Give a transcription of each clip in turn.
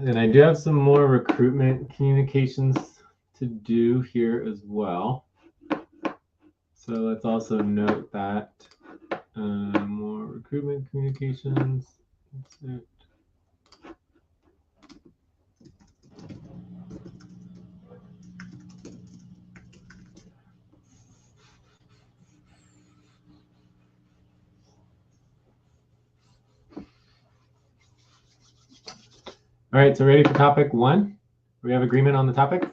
And I do have some more recruitment communications to do here as well. So let's also note that more recruitment communications. Insert. All right, so ready for topic 1? We have agreement on the topic?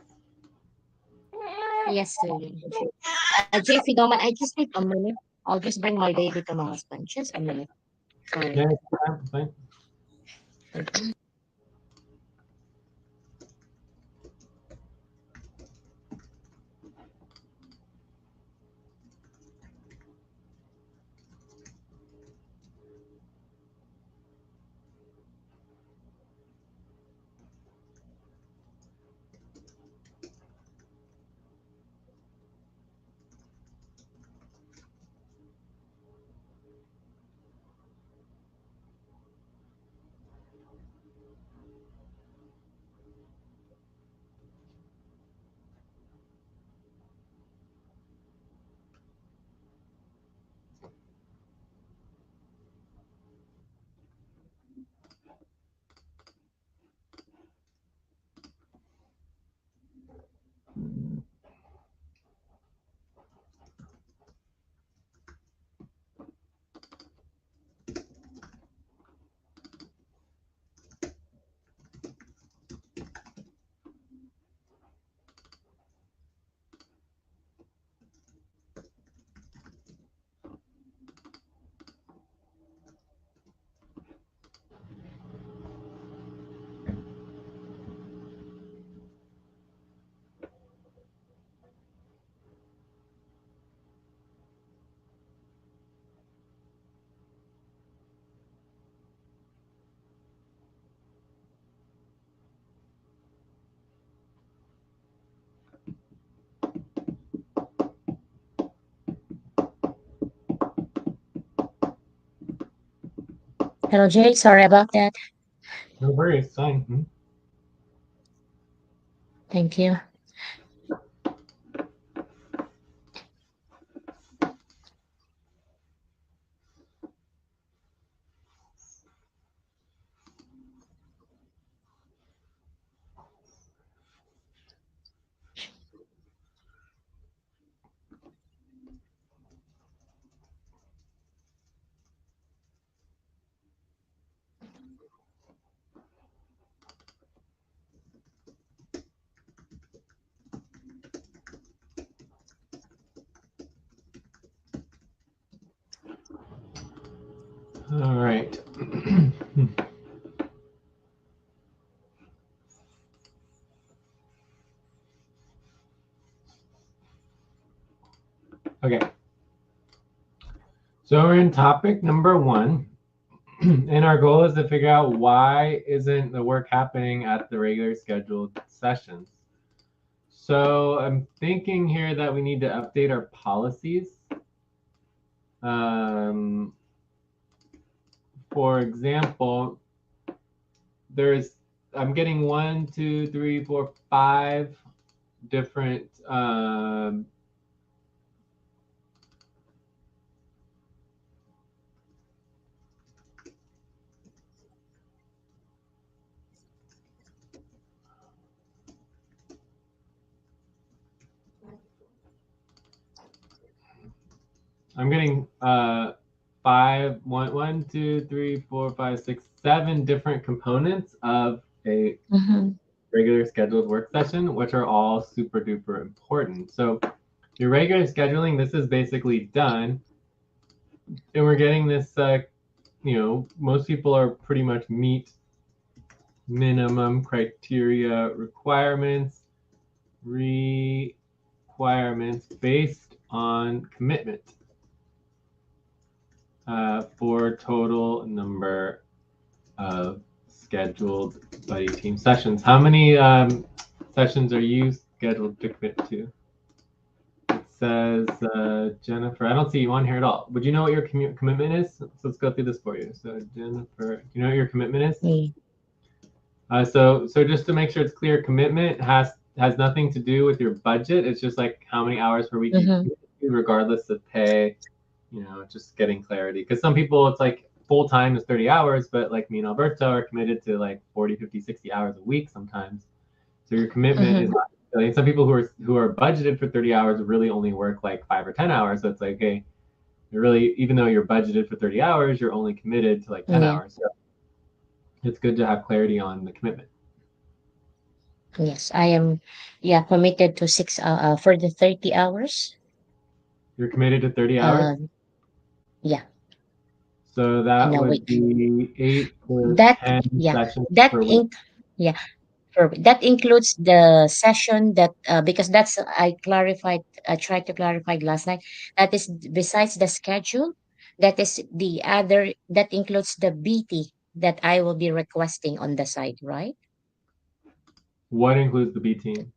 Yes, sir. Jay, if you don't mind, I just need a minute. I'll just bring my baby to my husband. Just a minute. Sorry. Yeah, it's fine. Hello, Jay. Sorry about that. No worries, fine. Thank you. All right. Okay. So we're in topic number 1. And our goal is to figure out why isn't the work happening at the regular scheduled sessions. So I'm thinking here that we need to update our policies. For example, I'm getting 1, 2, 3, 4, 5 different I'm getting 1, 2, 3, 4, 5, 6, 7 different components of a Mm-hmm. regular scheduled work session, which are all super duper important. So your regular scheduling, this is basically done, and we're getting this. Most people are pretty much meet minimum criteria requirements based on commitment for total number of scheduled buddy team sessions. How many sessions are you scheduled to commit to? It says Jennifer. I don't see you on here at all. Would you know what your commitment is? So let's go through this for you. So Jennifer, do you know what your commitment is? Me. So just to make sure it's clear, commitment has nothing to do with your budget. It's just like how many hours per week you Mm-hmm. commit to, regardless of pay. Just getting clarity. Because some people, it's like full time is 30 hours, but like me and Alberto are committed to like 40, 50, 60 hours a week sometimes. So your commitment is Mm-hmm. not. Like some people who are budgeted for 30 hours really only work like 5 or 10 hours. So it's like, hey, you're really, even though you're budgeted for 30 hours, you're only committed to like 10 Yeah. hours. So it's good to have clarity on the commitment. Yes, I am. Yeah, committed to for the 30 hours. You're committed to 30 hours. Uh, yeah, So in that a would week. be 8 to That 10 yeah, sessions that per week. in yeah, that includes the session that because that's I clarified. I tried to clarify last night. That is besides the schedule. That is the other. That includes the BT that I will be requesting on the side, right? What includes the B team?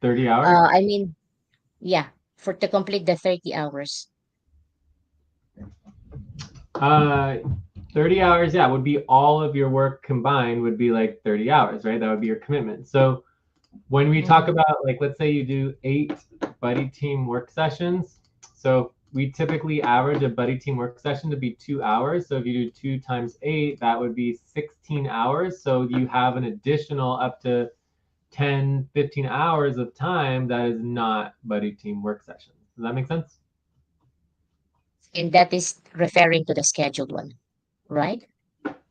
30 hours? I mean, yeah, for to complete the 30 hours. Uh, 30 hours, yeah, would be all of your work combined would be like 30 hours, right? That would be your commitment. So when we talk Mm-hmm. about, like, let's say you do 8 buddy team work sessions. So we typically average a buddy team work session to be 2 hours. So if you do 2 times 8, that would be 16 hours. So you have an additional up to 10, 15 hours of time that is not buddy team work sessions. Does that make sense? And that is referring to the scheduled one, right?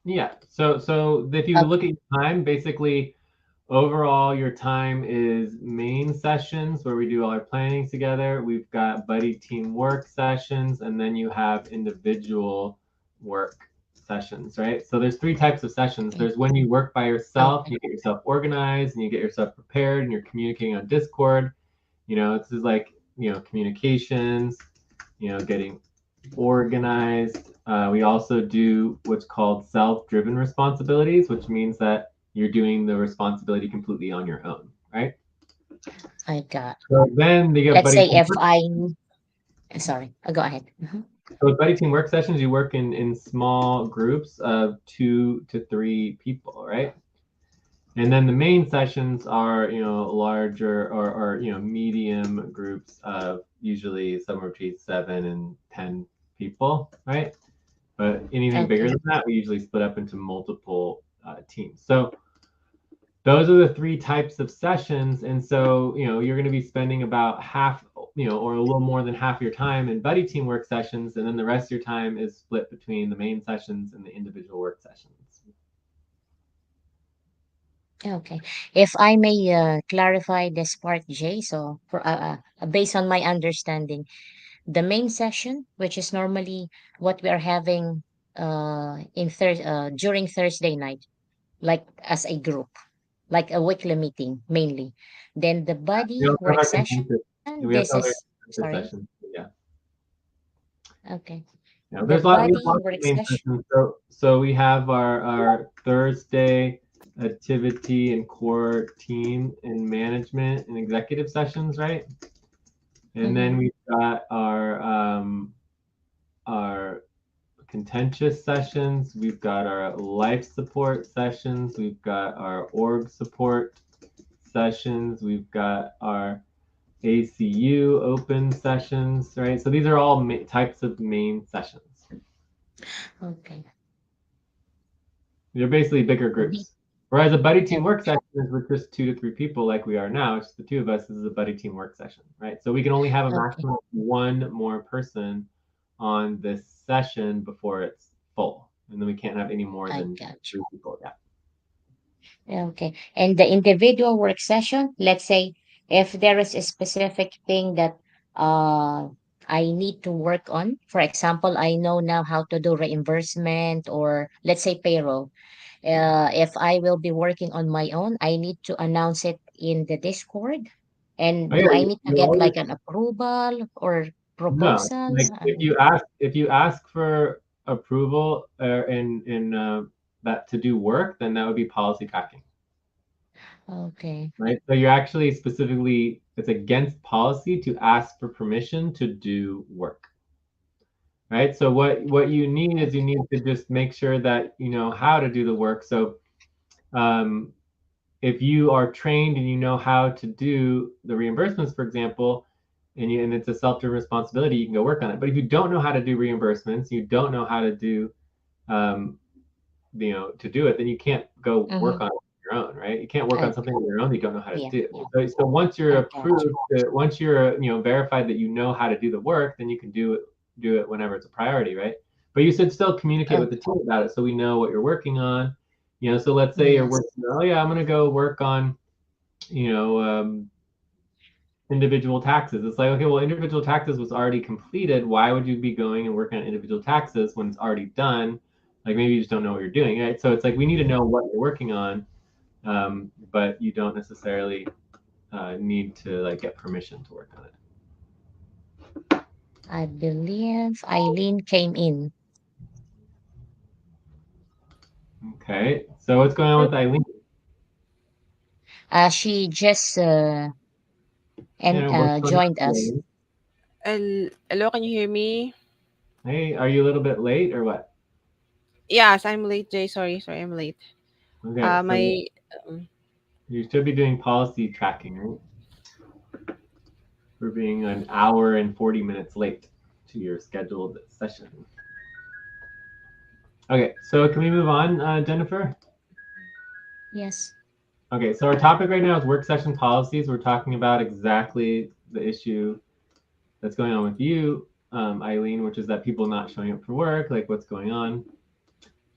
Yeah. So if you look Okay. at your time, basically overall your time is main sessions where we do all our planning together. We've got buddy team work sessions, and then you have individual work sessions, right? So there's three types of sessions. Okay. There's when you work by yourself, Okay. you get yourself organized and you get yourself prepared and you're communicating on Discord. This is like, communications, getting organized. We also do what's called self-driven responsibilities, which means that you're doing the responsibility completely on your own, right? I got. So then they get Let's buddy say team if work. I sorry, go ahead. So with buddy team work sessions, you work in small groups of 2 to 3 people, right? And then the main sessions are, larger or medium groups of usually somewhere between 7 and 10 people, right? But anything bigger Okay. than that, we usually split up into multiple teams. So those are the three types of sessions. And so, you're going to be spending about half, or a little more than half your time in buddy team work sessions. And then the rest of your time is split between the main sessions and the individual work sessions. Okay. If I may clarify this part, Jay, so for based on my understanding, the main session, which is normally what we are having during Thursday night, like as a group, like a weekly meeting mainly. Then the We body also have work our session, consensus. We also this have our is consensus sorry. sessions. Yeah. Okay. The We have body lots of work main session. sessions. So we have our Thursday activity and core team and management and executive sessions, right? And then Mm-hmm. we've got our contentious sessions. We've got our life support sessions. We've got our org support sessions. We've got our ACU open sessions, right? So these are all types of main sessions. Okay. They're basically bigger B- groups. Whereas a buddy team yeah, work session is with just 2 to 3 people, like we are now. It's just the two of us. This is a buddy team work session, right? So we can only have a okay. maximum of one more person on this session before it's full, and then we can't have any more I than got you. 3 people. Yeah. Okay. And the individual work session, let's say if there is a specific thing that uh I need to work on. For example, I know now how to do reimbursement or let's say payroll. If I will be working on my own, I need to announce it in the Discord. Oh And yeah, do I need to you get always like an approval or no. proposal? Like if you ask for approval in that to do work, then that would be policy tracking. Okay. Right? So you're actually specifically, it's against policy to ask for permission to do work, right? So what you need is you need to just make sure that you know how to do the work. So if you are trained and you know how to do the reimbursements, for example, and it's a self-driven responsibility, you can go work on it. But if you don't know how to do reimbursements, you don't know how to do, to do it, then you can't go work on it on your own, right? You can't work on something on your own that you don't know how to do. So once you're approved, once you're verified that you know how to do the work, then you can do it whenever it's a priority, right? But you should still communicate with the team about it so we know what you're working on. So let's say you're working, I'm going to go work on, individual taxes. It's like, okay, well, individual taxes was already completed. Why would you be going and working on individual taxes when it's already done? Like maybe you just don't know what you're doing, right? So it's like we need to know what you're working on, but you don't necessarily need to like get permission to work on it. I believe Eileen came in. Okay, so what's going on with Eileen? She just joined us. Hello, can you hear me? Hey, are you a little bit late or what? Yes, I'm late, Jay. Sorry, I'm late. Okay, My you should be doing policy tracking, right? For being an hour and 40 minutes late to your scheduled session. Okay, so can we move on, Jennifer? Yes. Okay, so our topic right now is work session policies. We're talking about exactly the issue that's going on with you, Eileen, which is that people not showing up for work, like what's going on.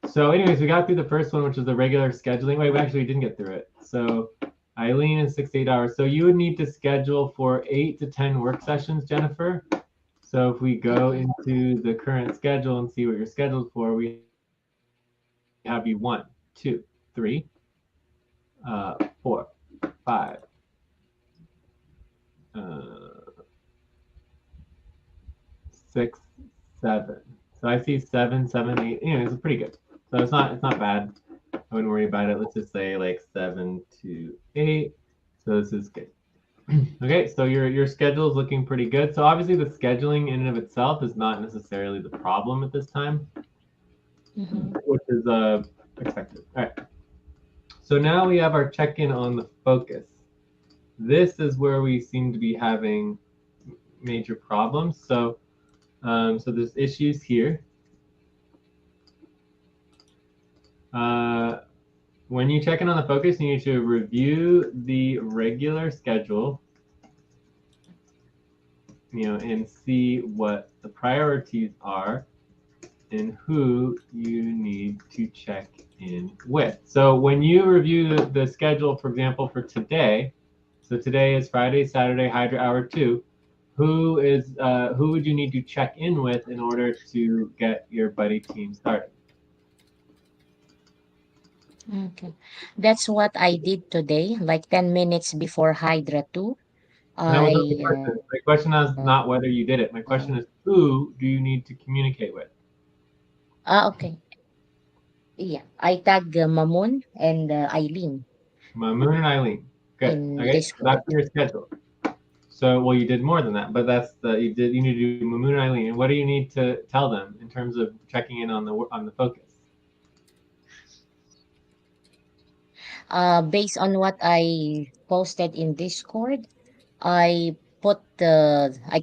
So anyways, we got through the first one, which is the regular scheduling. Wait, we actually didn't get through it. So Eileen is 6 to 8 hours. So you would need to schedule for 8 to 10 work sessions, Jennifer. So if we go into the current schedule and see what you're scheduled for, we have you 1, 2, 3, 4, 5, 6, 7. So I see 7, 7, 8. Anyways, it's pretty good. So it's not bad. I wouldn't worry about it. Let's just say like 7 to 8. So this is good. Okay, so your schedule is looking pretty good. So obviously the scheduling in and of itself is not necessarily the problem at this time, which is expected. All right. So now we have our check-in on the focus. This is where we seem to be having major problems. So there's issues here. When you check in on the focus, you need to review the regular schedule, and see what the priorities are and who you need to check in with. So when you review the schedule, for example, for today, so today is Friday, Saturday, Hydra Hour 2, who would you need to check in with in order to get your buddy team started? Okay. That's what I did today, like 10 minutes before Hydra 2. That was not the question. My question is not whether you did it. My question is who do you need to communicate with? Okay. Yeah, I tag Mamun and Eileen. Mamun and Eileen. Good. Okay, so that's your schedule. So, well, you did more than that, but you need to do Mamun and Eileen. And what do you need to tell them in terms of checking in on the focus? Based on what I posted in Discord, I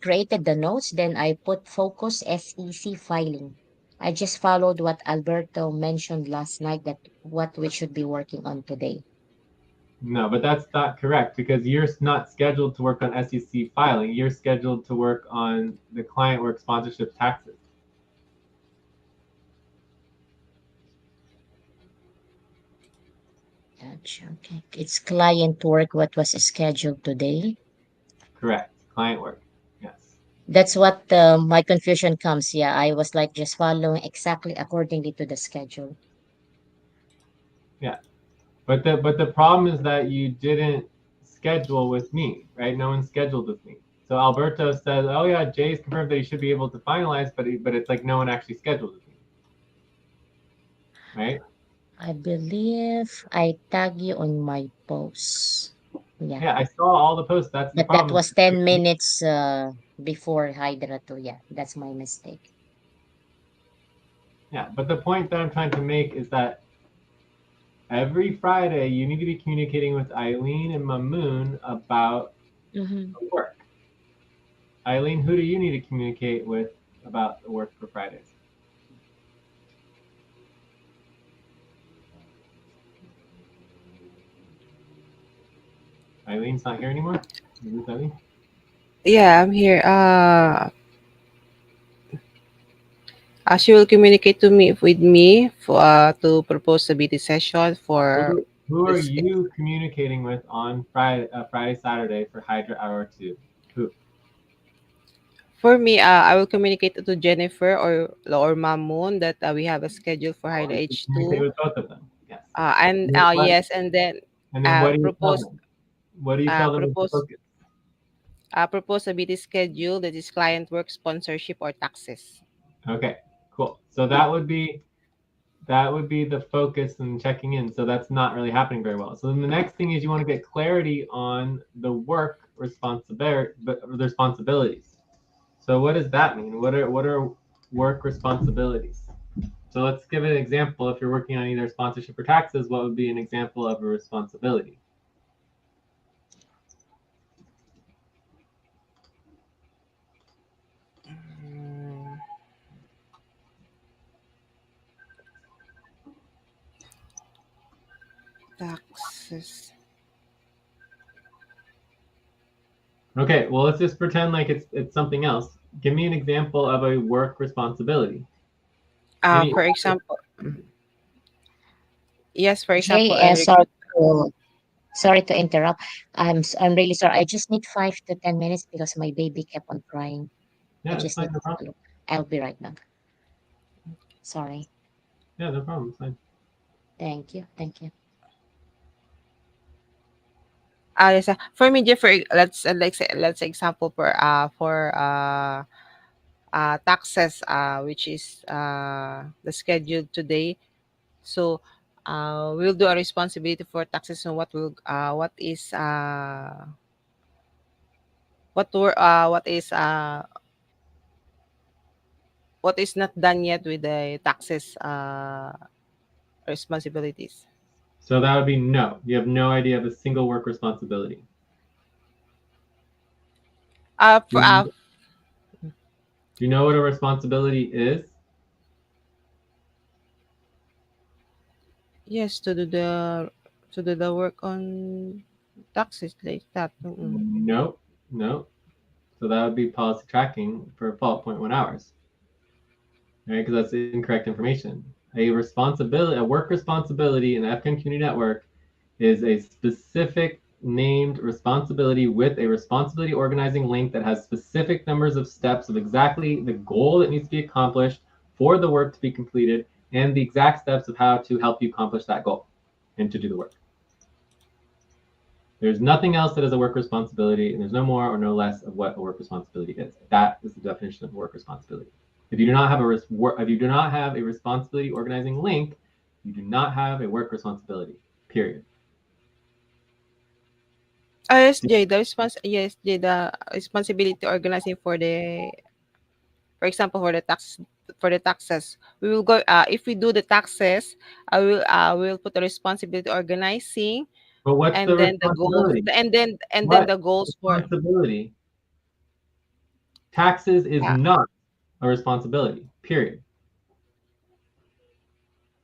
created the notes, then I put focus SEC filing. I just followed what Alberto mentioned last night, that what we should be working on today. No, but that's not correct because you're not scheduled to work on SEC filing. You're scheduled to work on the client work sponsorship taxes. Gotcha. Okay. It's client work, what was scheduled today. Correct. Client work. Yes. That's what my confusion comes. Yeah, I was like just following exactly accordingly to the schedule. Yeah. But the problem is that you didn't schedule with me, right? No one scheduled with me. So Alberto says, "Oh yeah, Jay's confirmed that he should be able to finalize, but it's like no one actually scheduled with me, right?" I believe I tag you on my post. Yeah. Yeah, I saw all the posts. That's the But that problem. was 10 minutes before Hydra 2. Yeah, that's my mistake. Yeah, but the point that I'm trying to make is that every Friday you need to be communicating with Eileen and Mamoon about Mm-hmm. the work. Eileen, who do you need to communicate with about the work for Fridays? Eileen's not here anymore? Is this Eileen? Yeah, I'm here. She will communicate with me for to propose a BT session for Who are this. you communicating with on Friday, Saturday for Hydra Hour 2? Who? For me, I will communicate to Jennifer or Mamoon that we have a schedule for Oh, Hydra you can communicate H2. with both of them. Yes. And What- yes, and then And then what do you tell propose them? What do you tell them is the propose focus? propose a BT schedule that is client work, sponsorship, or taxes. Okay, cool. So that would be the focus and checking in. So that's not really happening very well. So then the next thing is you want to get clarity on the work responsibilities. So what does that mean? What are work responsibilities? So let's give an example. If you're working on either sponsorship or taxes, what would be an example of a responsibility? Mm, taxes. Okay, well let's just pretend like it's something else. Give me an example of a work responsibility. For example, yes, for example, Jay, sorry to interrupt. I'm really sorry. I just need 5 to 10 minutes because my baby kept on crying. I Yeah, it's just fine, need no to take a problem. look. I'll be right back. Sorry. Yeah, no problem. It's fine. Thank you. Thank you. yes, for me, Jeffrey, let's say example for taxes, which is the schedule today. So we'll do a responsibility for taxes and what is not done yet with the taxes responsibilities. So that would be no. You have no idea of a single work responsibility. For Do you know what a responsibility is? yes, to do the work on taxes like that. Mm-mm. Nope. Nope. So that would be policy tracking for 12.1 hours, right? Because that's incorrect information. A work responsibility in the Afghan Community Network is a specific named responsibility with a responsibility organizing link that has specific numbers of steps of exactly the goal that needs to be accomplished for the work to be completed and the exact steps of how to help you accomplish that goal and to do the work. There's nothing else that is a work responsibility, and there's no more or no less of what a work responsibility is. That is the definition of work responsibility. If you do not have a responsibility organizing link, you do not have a work responsibility. Period. Yes, Jay, the responsibility organizing for example, for the taxes. We will go if we do the taxes, we will put the responsibility organizing, But what's and the then the goals, responsibility? and then What the goals for responsibility? Taxes is uh, not a responsibility. Period.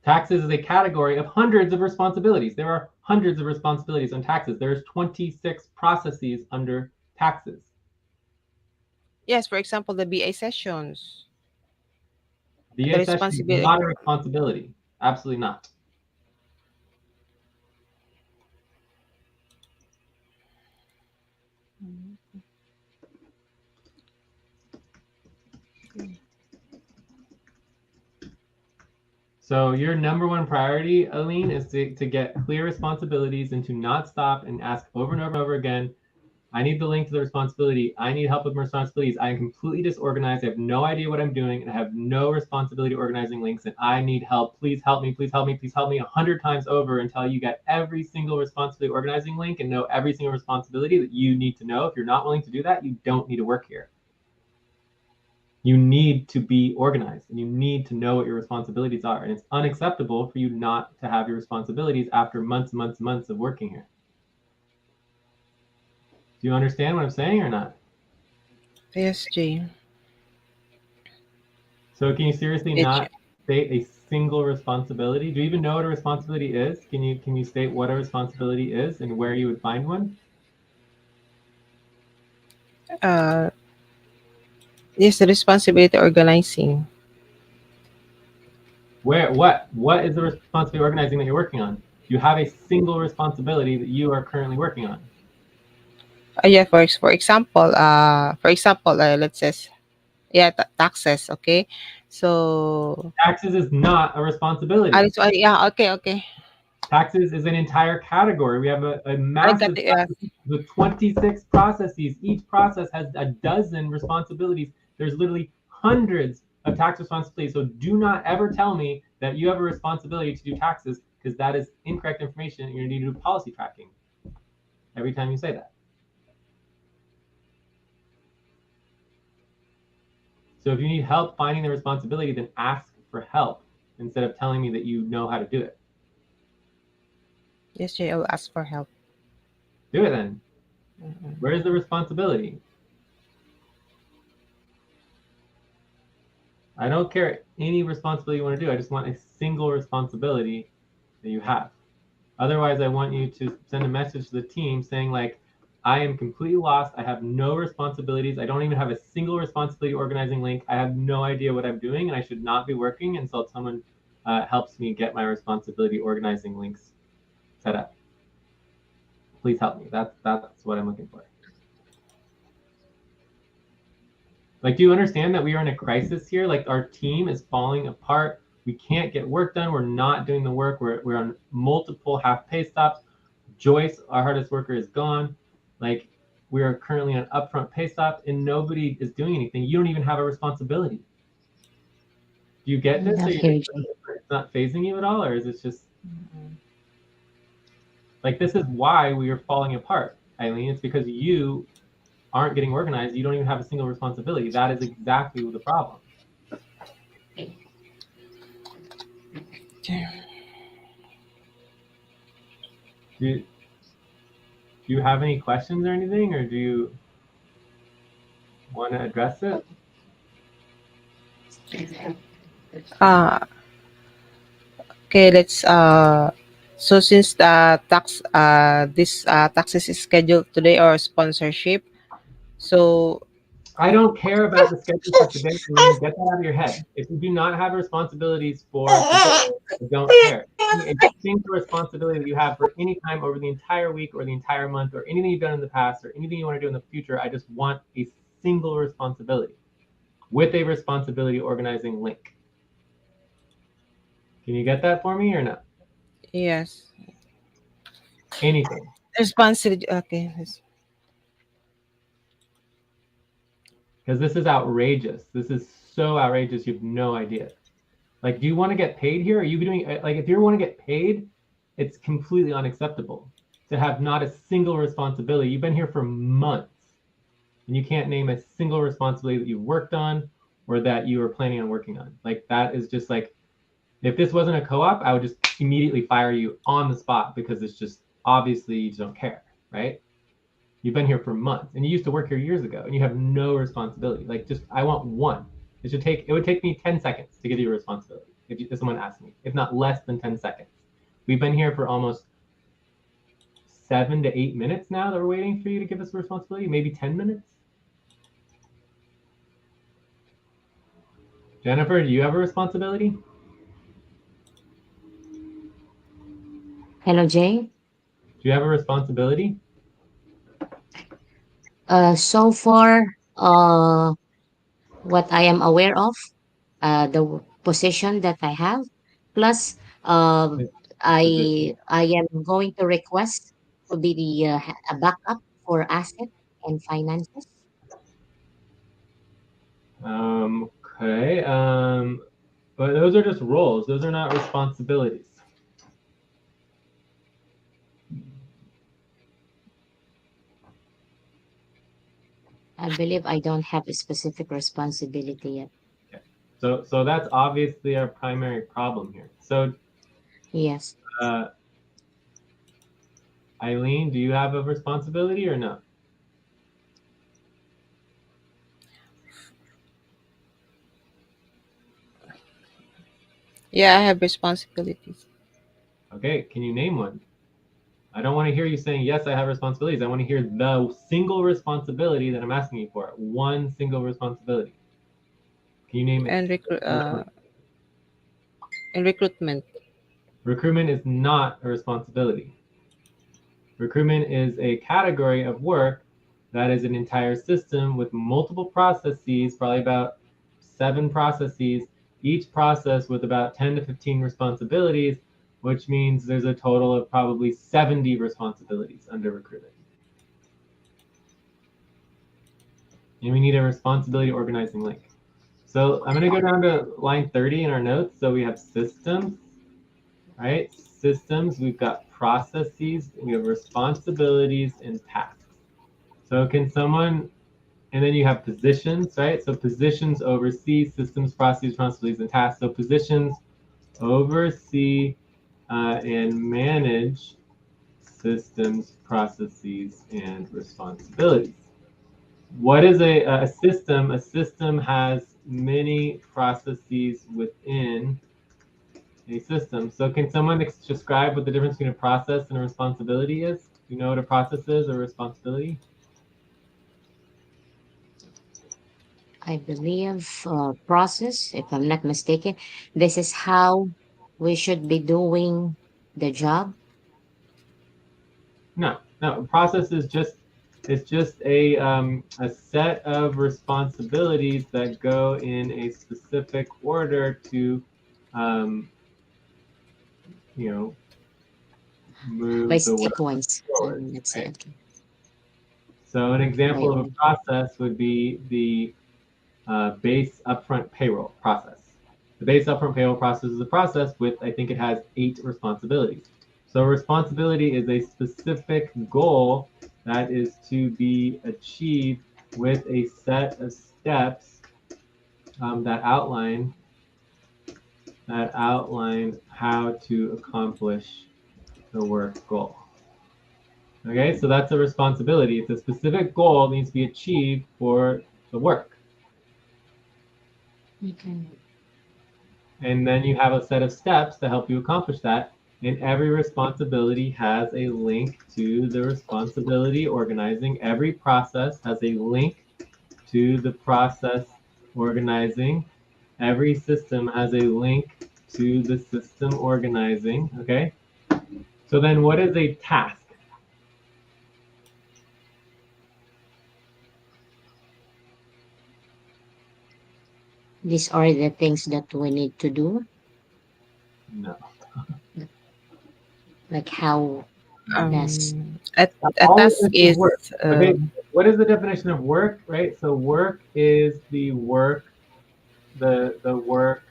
Taxes is a category of hundreds of responsibilities. There are hundreds of responsibilities on taxes. There's 26 processes under taxes. yes, for example, the BA sessions, the VA session is responsibility. not a responsibility. Absolutely not. So your number one priority, Aline, is to get clear responsibilities and to not stop and ask over and over and over again, I need the link to the responsibility. I need help with my responsibilities. I am completely disorganized. I have no idea what I'm doing, and I have no responsibility organizing links, and I need help. Please help me. Please help me. Please help me 100 times over until you get every single responsibility organizing link and know every single responsibility that you need to know. If you're not willing to do that, you don't need to work here. You need to be organized and you need to know what your responsibilities are. And it's unacceptable for you not to have your responsibilities after months, months, months of working here. Do you understand what I'm saying or not? Yes, Jay. So can you seriously It's not state a single responsibility? Do you even know what a responsibility is? Can you state what a responsibility is and where you would find one? uh yes, the responsibility organizing. Where what is the responsibility organizing that you're working on? You have a single responsibility that you are currently working on. Yeah, for example, let's say, yeah, taxes. Okay, so Taxes is not a responsibility. yeah, okay. Taxes is an entire category. We have a I got massive it. Yeah. with 26 processes. Each process has a dozen responsibilities. There's literally hundreds of tax responsibilities. So do not ever tell me that you have a responsibility to do taxes, because that is incorrect information. You're going to need to do policy tracking every time you say that. So if you need help finding the responsibility, then ask for help instead of telling me that you know how to do it. Yes, Jay, I'll ask for help. Do it then. Mhm. Where is the responsibility? I don't care any responsibility you want to do. I just want a single responsibility that you have. Otherwise, I want you to send a message to the team saying, like, I am completely lost. I have no responsibilities. I don't even have a single responsibility organizing link. I have no idea what I'm doing, and I should not be working until someone helps me get my responsibility organizing links set up. Please help me. That's what I'm looking for. Like, do you understand that we are in a crisis here? Like, our team is falling apart. We can't get work done. We're not doing the work. We're on multiple half pay stops. Joyce, our hardest worker, is gone. Like, we are currently on upfront pay stop and nobody is doing anything. You don't even have a responsibility. Do you get this? Or Okay, Jay. it's not phasing you at all? Or is it just like, this is why we are falling apart, Eileen? It's because you aren't getting organized. You don't even have a single responsibility. That is exactly the problem. Okay. Do you have any questions or anything, or do you want to address it? Uh, okay, let's so since the this taxes is scheduled today or sponsorship, so I don't care about the schedule for today. Eileen. Get that out of your head. If you do not have responsibilities for today, I don't care. A single responsibility that you have for any time over the entire week or the entire month or anything you've done in the past or anything you want to do in the future, I just want a single responsibility with a responsibility organizing link. Can you get that for me or not? yes, Anything. responsibility. Okay, Because this is outrageous. This is so outrageous. You have no idea. Like, do you want to get paid here? Are you doing, like, if you want to get paid, it's completely unacceptable to have not a single responsibility. You've been here for months and you can't name a single responsibility that you've worked on or that you are planning on working on. Like, that is just like, if this wasn't a co-op, I would just immediately fire you on the spot because it's just obviously you just don't care, right? You've been here for months and you used to work here years ago and you have no responsibility. Like, just, I want one. It would take me 10 seconds to give you a responsibility if someone asked me, if not less than 10 seconds. We've been here for almost 7 to 8 minutes now that we're waiting for you to give us a responsibility, maybe 10 minutes. Jennifer, do you have a responsibility? Hello, Jay. Do you have a responsibility? So far, what I am aware of, position that I have, plus Is it, I am going to request to be a backup for asset and finances. okay. But those are just roles. Those are not responsibilities. I believe I don't have a specific responsibility yet. Okay. So that's obviously our primary problem here. So Yes. Eileen, do you have a responsibility or no? Yeah, I have responsibilities. Okay, can you name one? I don't want to hear you saying, yes, I have responsibilities. I want to hear the single responsibility that I'm asking you for. One single responsibility. Can you name it? And recruitment. Recruitment is not a responsibility. Recruitment is a category of work that is an entire system with multiple processes, probably about 7 processes, each process with about 10 to 15 responsibilities, which means there's a total of probably 70 responsibilities under recruitment. And we need a responsibility organizing link. So I'm going to go down to line 30 in our notes. So we have systems, right? Systems, we've got processes, we have responsibilities and tasks. So can someone, and then you have positions, right? So positions oversee systems, processes, responsibilities, and tasks. So positions oversee and manage systems, processes, and responsibilities. What is a system? A system has many processes within a system. So can someone describe what the difference between a process and a responsibility is? Do you know what a process is or a responsibility? I believe process, if I'm not mistaken, this is how we should be doing the job. No, no. Process is just, it's just a set of responsibilities that go in a specific order to um, you know, By move the work sequence. forward, Let's say, right? okay. So an By example of a order. process would be the base upfront payroll process. The base upfront payroll process is a process with, I think it has 8 responsibilities. So responsibility is a specific goal that is to be achieved with a set of steps that outline how to accomplish the work goal. Okay, so that's a responsibility. It's a specific goal that needs to be achieved for the work. Okay. And then you have a set of steps to help you accomplish that. And every responsibility has a link to the responsibility organizing. Every process has a link to the process organizing. Every system has a link to the system organizing. Okay. So then what is a task? These are the things that we need to do, No. like how does A All of task this is is work. Okay. What is the definition of work, right? So work is the work, the work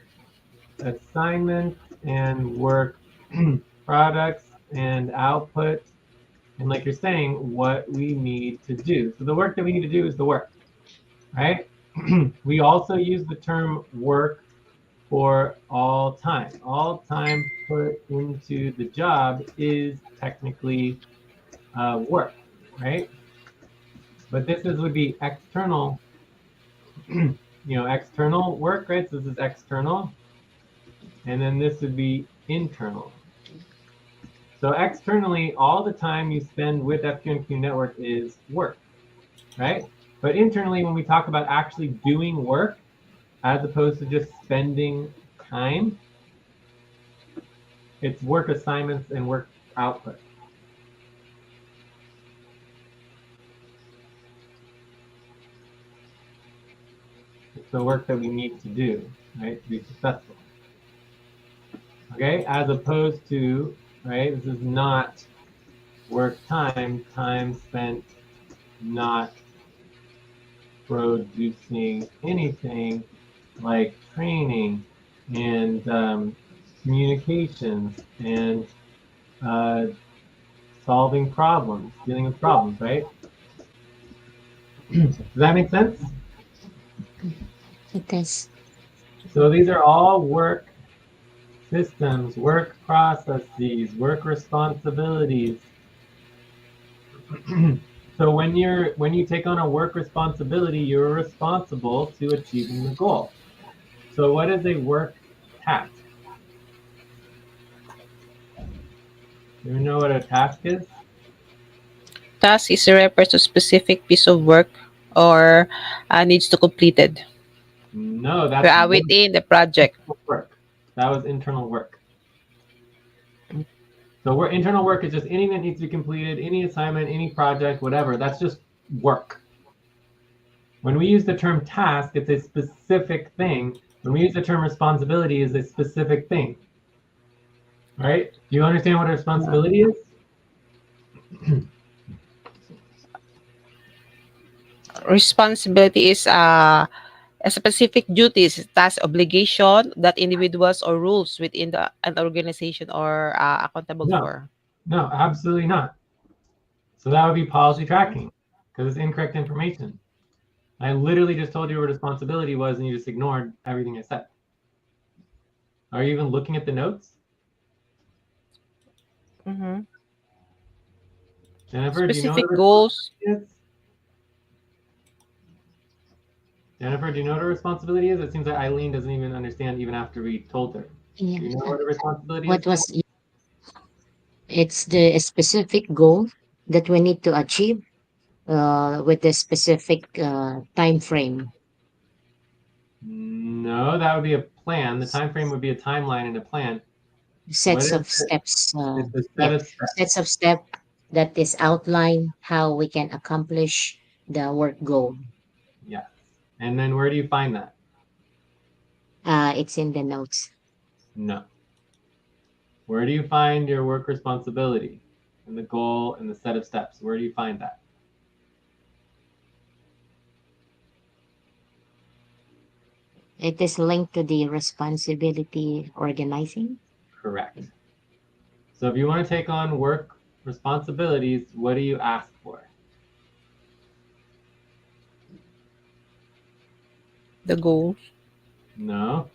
assignments and work products and output. And like you're saying, what we need to do. So the work that we need to do is the work, right? We also use the term work for all time. All time put into the job is technically work, right? But this would be external, external work, right? So this is external, and then this would be internal. So externally, all the time you spend with FQNQ Network is work, right? But internally, when we talk about actually doing work, as opposed to just spending time, it's work assignments and work output. It's the work that we need to do, right, to be successful. Okay, as opposed to, right, this is not work time spent not producing anything like training and communications and solving problems, dealing with problems, right? Does that make sense? It is. So these are all work systems, work processes, work responsibilities. So when you take on a work responsibility, you're responsible to achieving the goal. So what is a work task? Do you know what a task is? Task is refers to specific piece of work or needs to completed No, that's within the project. work. That was internal work. So where internal work is just anything that needs to be completed, any assignment, any project, whatever. That's just work. When we use the term task, it's a specific thing. When we use the term responsibility, is a specific thing. Right? Do you understand what a responsibility is? Responsibility is a specific duties, task, obligation that individuals or rules within an organization are accountable No, for. no, absolutely not. So that would be policy tracking because it's incorrect information. I literally just told you what responsibility was and you just ignored everything I said. Are you even looking at the notes? Mhm. Jennifer, do you know what a Specific goals. responsibility is? Jennifer, do you know what a responsibility is? It seems like Eileen doesn't even understand even after we told her. Do Yeah. you know what a responsibility What is? was it's the specific goal that we need to achieve with the specific time frame, No, that would be a plan. The time frame would be a timeline and a plan. What sets is of it? steps. It's a set Yeah, of steps. sets of step that is outline how we can accomplish the work goal. Yes. And then where do you find that? It's in the notes. No. Where do you find your work responsibility and the goal and the set of steps? Where do you find that? It is linked to the responsibility organizing. Correct. So if you want to take on work responsibilities, what do you ask for? The goals. No.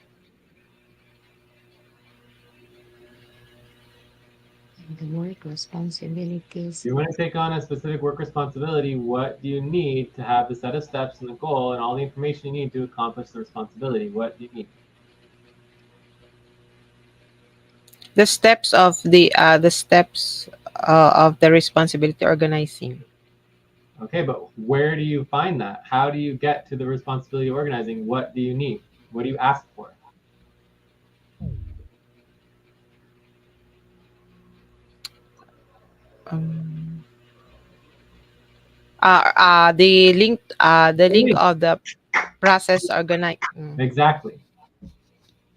The work If responsibilities. you want to take on a specific work responsibility, what do you need to have the set of steps and the goal and all the information you need to accomplish the responsibility? What do you need? The steps of the responsibility organizing. Okay, but where do you find that? How do you get to the responsibility organizing? What do you need? What do you ask for? Um, the link of the process organize. Exactly.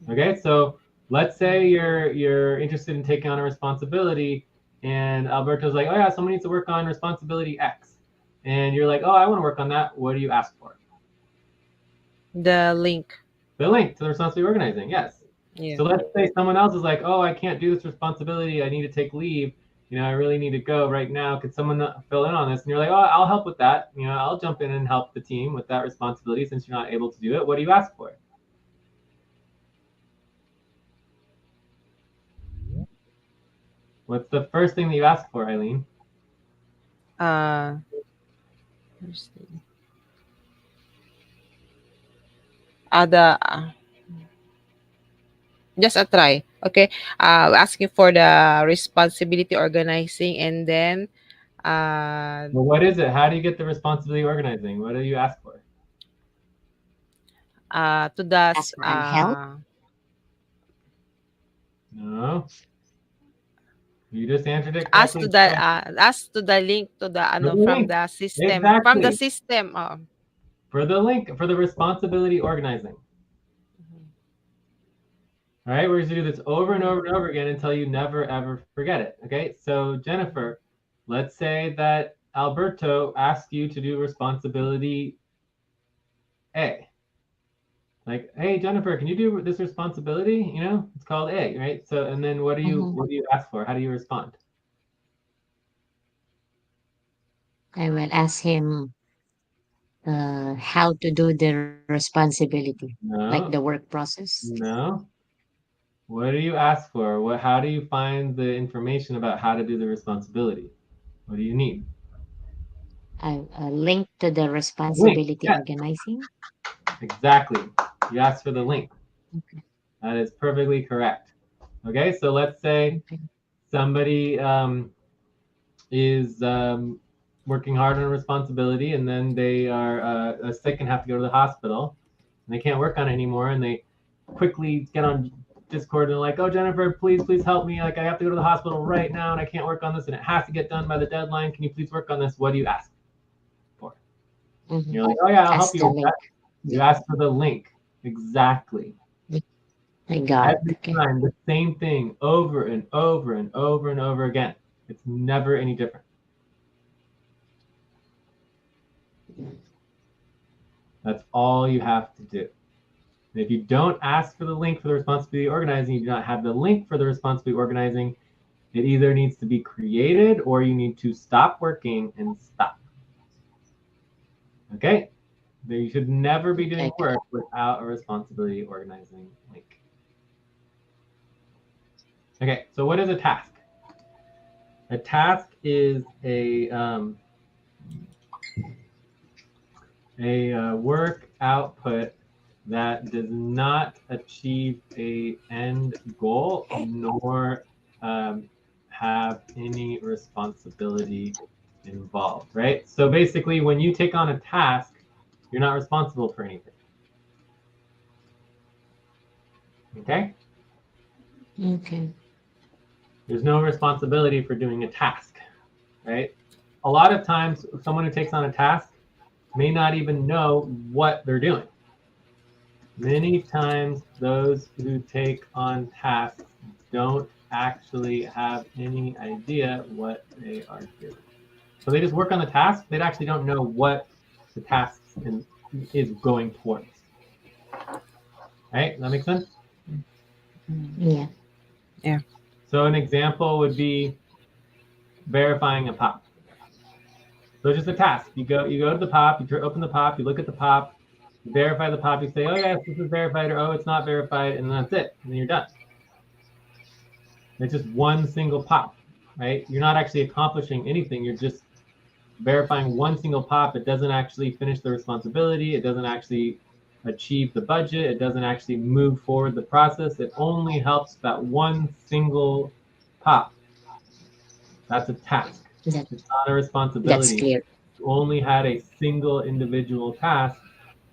Okay, so let's say you're interested in taking on a responsibility, and Alberto's like, oh yeah, someone needs to work on responsibility X, and you're like, oh, I want to work on that. What do you ask for? The link. The link to the responsibility organizing. Yes. Yeah. So let's say someone else is like, oh, I can't do this responsibility. I need to take leave. I really need to go right now. Could someone fill in on this? And you're like, oh, I'll help with that. I'll jump in and help the team with that responsibility since you're not able to do it. What do you ask for? What's the first thing that you ask for, Eileen? Uh, let's see. The just a try. Okay. Asking for the responsibility organizing, and then Well, what is it? How do you get the responsibility organizing? What do you ask for? to the Ask for help. No. You just answered it as correctly. to the link to the For the from link. the system, Exactly. For the link, for the responsibility organizing. All right, we're going to do this over and over and over again until you never ever forget it. Okay, so Jennifer, let's say that Alberto asked you to do responsibility A. Like, hey Jennifer, can you do this responsibility? It's called A, right? So, and then what do Mhm. you ask for? How do you respond? I will ask him how to do the responsibility, like the No, work process. no. What do you ask for? How do you find the information about how to do the responsibility? What do you need? A link to the Link. responsibility Yes, organizing. exactly. You ask for the link. Okay. That is perfectly correct. Okay, so let's say Okay. somebody is working hard on a responsibility, and then they are sick and have to go to the hospital, and they can't work on it anymore, and they quickly get on Discord and like, oh, Jennifer, please help me. Like, I have to go to the hospital right now, and I can't work on this, and it has to get done by the deadline. Can you please work on this? What do you ask for? Mhm. You're like, oh yeah, I'll As help you the with link. that. You ask for the link. Exactly. I got it. Every Okay. time the same thing over and over and over and over again. It's never any different. That's all you have to do. And if you don't ask for the link for the responsibility organizing, you do not have the link for the responsibility organizing, it either needs to be created or you need to stop working and stop. Okay? You should never be doing Okay. work without a responsibility organizing link. Okay, so what is a task? A task is a work output that does not achieve a end goal nor have any responsibility involved, right? So basically, when you take on a task, you're not responsible for anything. Okay? Okay. There's no responsibility for doing a task, right? A lot of times, someone who takes on a task may not even know what they're doing. Many times, those who take on tasks don't actually have any idea what they are doing. So they just work on the task. They actually don't know what the task is going towards. Right? Does that make sense? Yeah. Yeah. So an example would be verifying a pop. So just a task. You go to the pop, you open the pop, you look at the pop, you verify the pop, you say, oh yes, this is verified, or oh, it's not verified, and that's it. And then you're done. It's just one single pop, right? You're not actually accomplishing anything. You're just verifying one single pop. It doesn't actually finish the responsibility. It doesn't actually achieve the budget. It doesn't actually move forward the process. It only helps that one single pop. That's a task. That It's not a that's responsibility. clear. You only had a single individual task,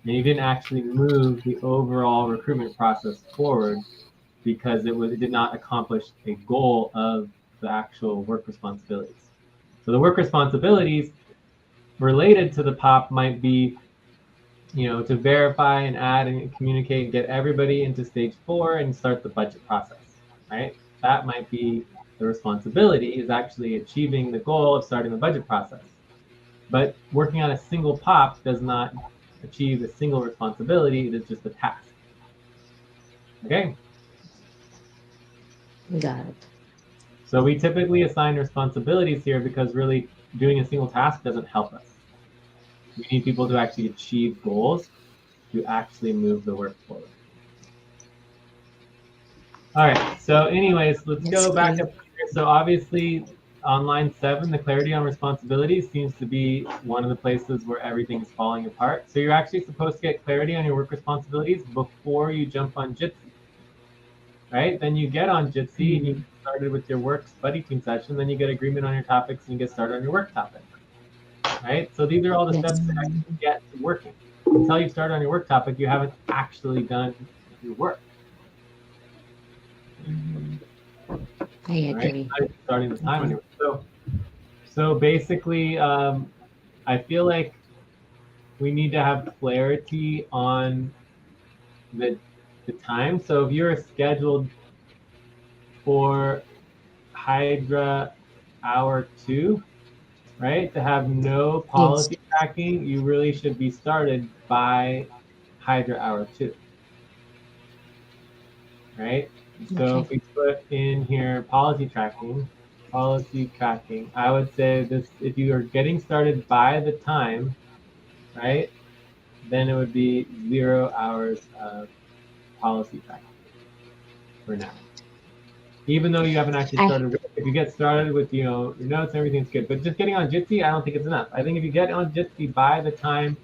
and you didn't actually move the overall recruitment process forward because it did not accomplish a goal of the actual work responsibilities. So the work responsibilities related to the POP might be, to verify and add and communicate and get everybody into stage 4 and start the budget process, right? That might be the responsibility is actually achieving the goal of starting the budget process. But working on a single POP does not achieve a single responsibility. It is just a task. Okay. Got it. So we typically assign responsibilities here because really doing a single task doesn't help us. We need people to actually achieve goals to actually move the work forward. All right. So anyways, let's That's go back clear. up here. So obviously on line 7, the clarity on responsibilities seems to be one of the places where everything is falling apart. So you're actually supposed to get clarity on your work responsibilities before you jump on Jitsi. Right? Then you get on Jitsi and you get started with your work buddy team session. Then you get agreement on your topics and you get started on your work topic. Right? So these are all the Yes. steps to actually get to working. Until you start on your work topic, you haven't actually done your work. I Right? agree. Starting the time on your work. So basically, I feel like we need to have clarity on the time. So if you're scheduled for Hydra hour 2, right, to have no Yes. policy tracking, you really should be started by Hydra hour 2, right? So if Okay. we put in here policy tracking, I would say this: if you are getting started by the time right? Then it would be 0 hours of policy tracking for now. Even though you haven't actually I started work, if you get started with your notes and everything's good. But just getting on Jitsi, I don't think it's enough. I think if you get on Jitsi by the time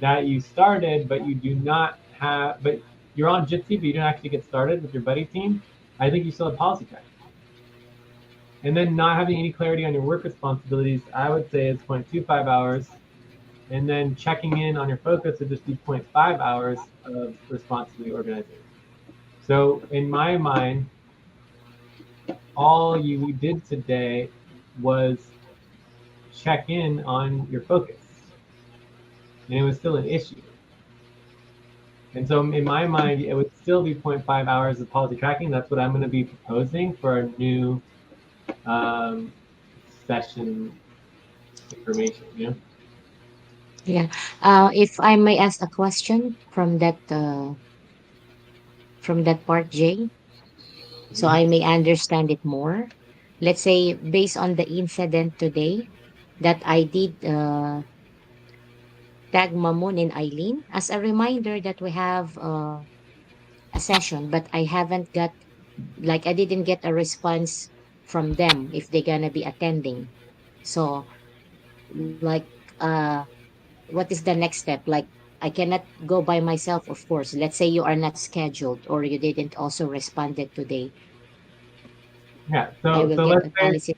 that you started, but you do not have, but you're on Jitsi, but you don't actually get started with your buddy team, I think you still have policy tracking. And then not having any clarity on your work responsibilities, I would say is 0.25 hours. And then checking in on your focus would just be 0.5 hours of responsibly organizing. So in my mind, all you did today was check in on your focus. And it was still an issue. And so in my mind, it would still be 0.5 hours of policy tracking. That's what I'm going to be proposing for a new um, session information. yeah. If I may ask a question from that part, Jay, so Mhm. I may understand it more. Let's say based on the incident today that I did tag Mamun and Eileen as a reminder that we have a session, but I haven't got, like, I didn't get a response from them if they're gonna be attending. So, like, what is the next step? Like, I cannot go by myself, of course. Let's say you are not scheduled or you didn't also responded today. Yeah. I So will so get let's a say policy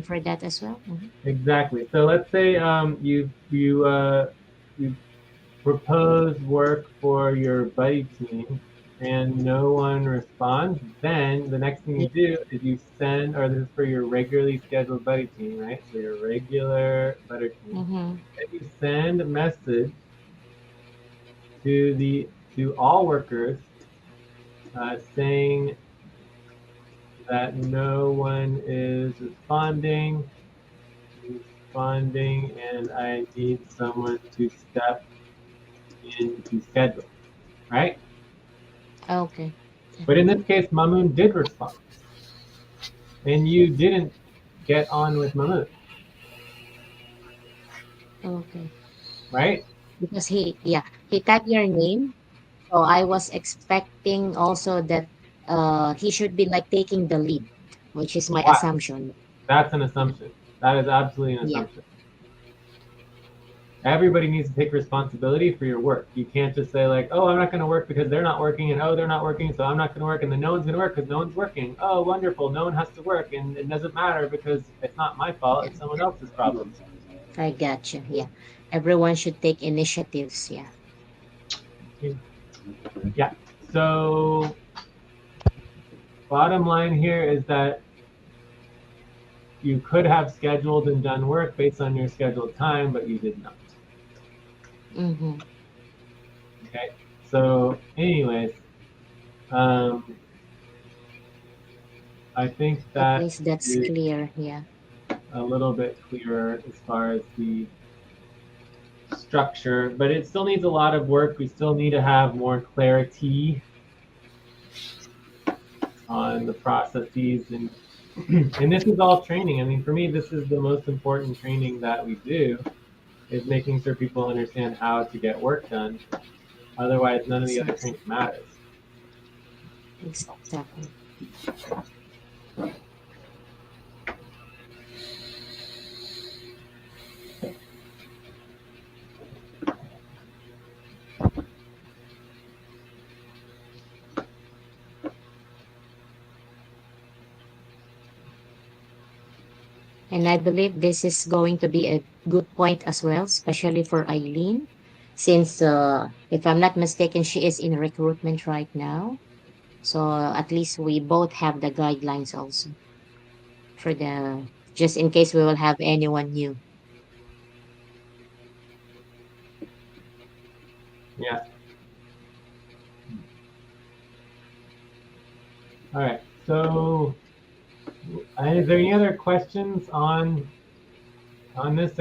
for that as well. Mhm. exactly. So let's say you propose work for your buddy team and no one responds, then the next thing you Yeah. do is you send, or this is for your regularly scheduled buddy team, right? So your regular buddy team, Mm-hmm. and you send a message to the to all workers saying that no one is responding, and I need someone to step in to schedule, right? Okay. But in this case, Mamoon did respond, and you didn't get on with Mamoon, Okay. right? Because he typed your name. So I was expecting also that he should be like taking the lead, which is my Why? assumption. That's an Yeah. assumption. That is absolutely an Yeah. assumption. Everybody needs to take responsibility for your work. You can't just say like, "Oh, I'm not going to work because they're not working," and "Oh, they're not working, so I'm not going to work," and then no one's going to work because no one's working. Oh, wonderful! No one has to work, and it doesn't matter because it's not my fault; Yeah. it's someone else's problem. I gotcha. Yeah. Everyone should take initiatives. Yeah. Yeah. So, bottom line here is that you could have scheduled and done work based on your scheduled time, but you did not. Mm-hmm. Okay. So, anyways, um, I think At that least that's is clear. Yeah. a little bit clearer as far as the structure, but it still needs a lot of work. We still need to have more clarity on the processes and and this is all training. I mean, for me, this is the most important training that we do is making sure people understand how to get work done. Otherwise, none of the other Exactly. training matters. Exactly. And I believe this is going to be a good point as well, especially for Eileen, since if I'm not mistaken, she is in recruitment right now. So at least we both have the guidelines also for the just in case we will have anyone new. Yeah. All right. So, is there any other questions on this?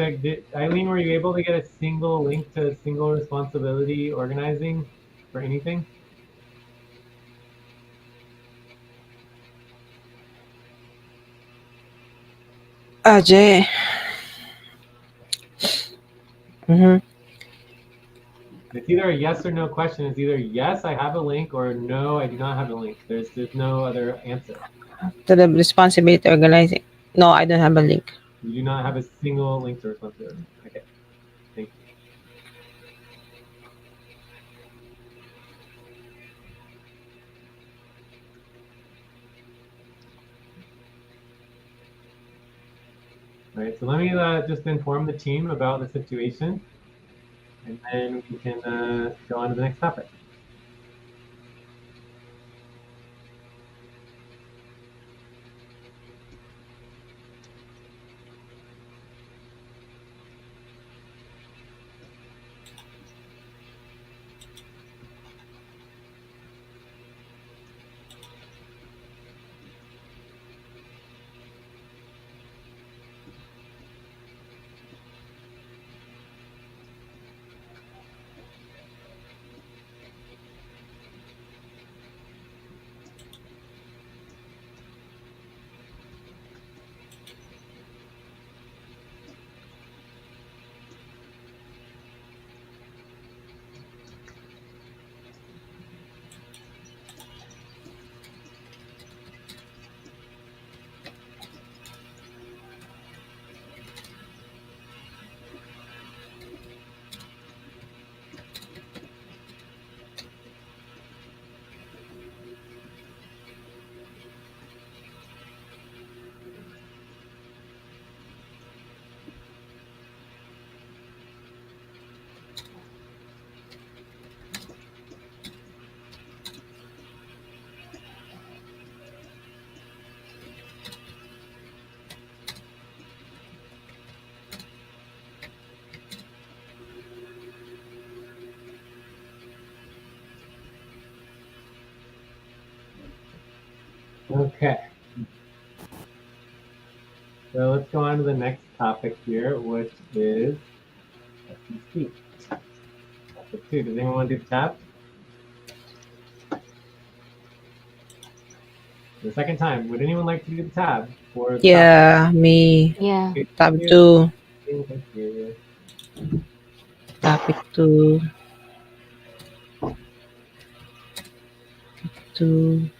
Eileen, were you able to get a single link to single responsibility organizing for anything? Jay. Mm-hmm. It's either a yes or no question. It's either yes, I have a link, or no, I do not have a link. There's no other answer. To the responsibility organizing. No, I don't have a link. You do not have a single link to responsibility. Okay, thank you. All right, so let me just inform the team about the situation, and then we can go on to the next topic. Okay. So let's go on to the next topic here, which is SEC. Topic 2. Does anyone want to do the tab? The second time, would anyone like to do the tab for the Yeah, me. Yeah. topic? Tab Thank 2. you. Thank you. Topic 2. 2.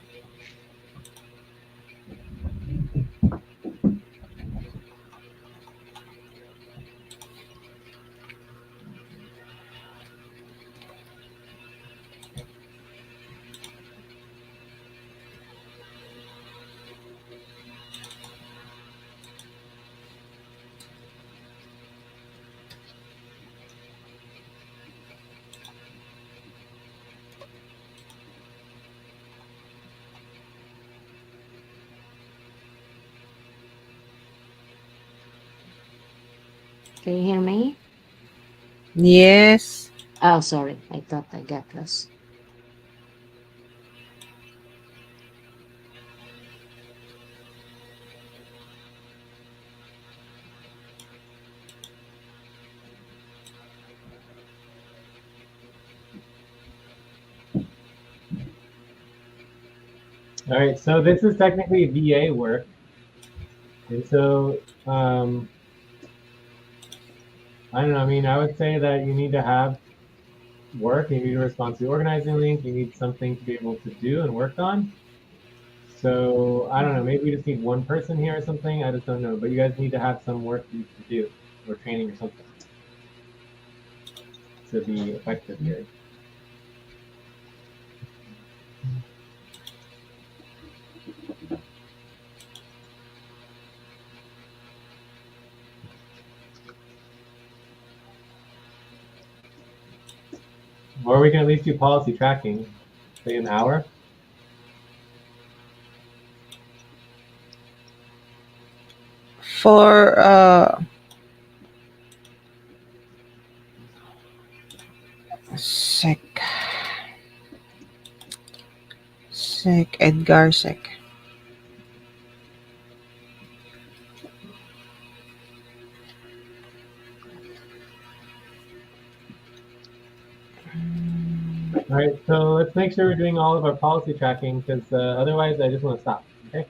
Can you hear me? Yes. Oh, sorry. I thought I got lost. All right, so this is technically VA work. And so, I don't know, I mean, I would say that you need to have work, you need a responsibility organizing link, you need something to be able to do and work on. So, I don't know, maybe we just need one person here or something, I just don't know. But you guys need to have some work you to do, or training or something, to be effective here. Or we can at least do policy tracking, say an hour. For Sec. Edgar Sec. All right, so let's make sure we're doing all of our policy tracking, because otherwise I just want to stop, okay?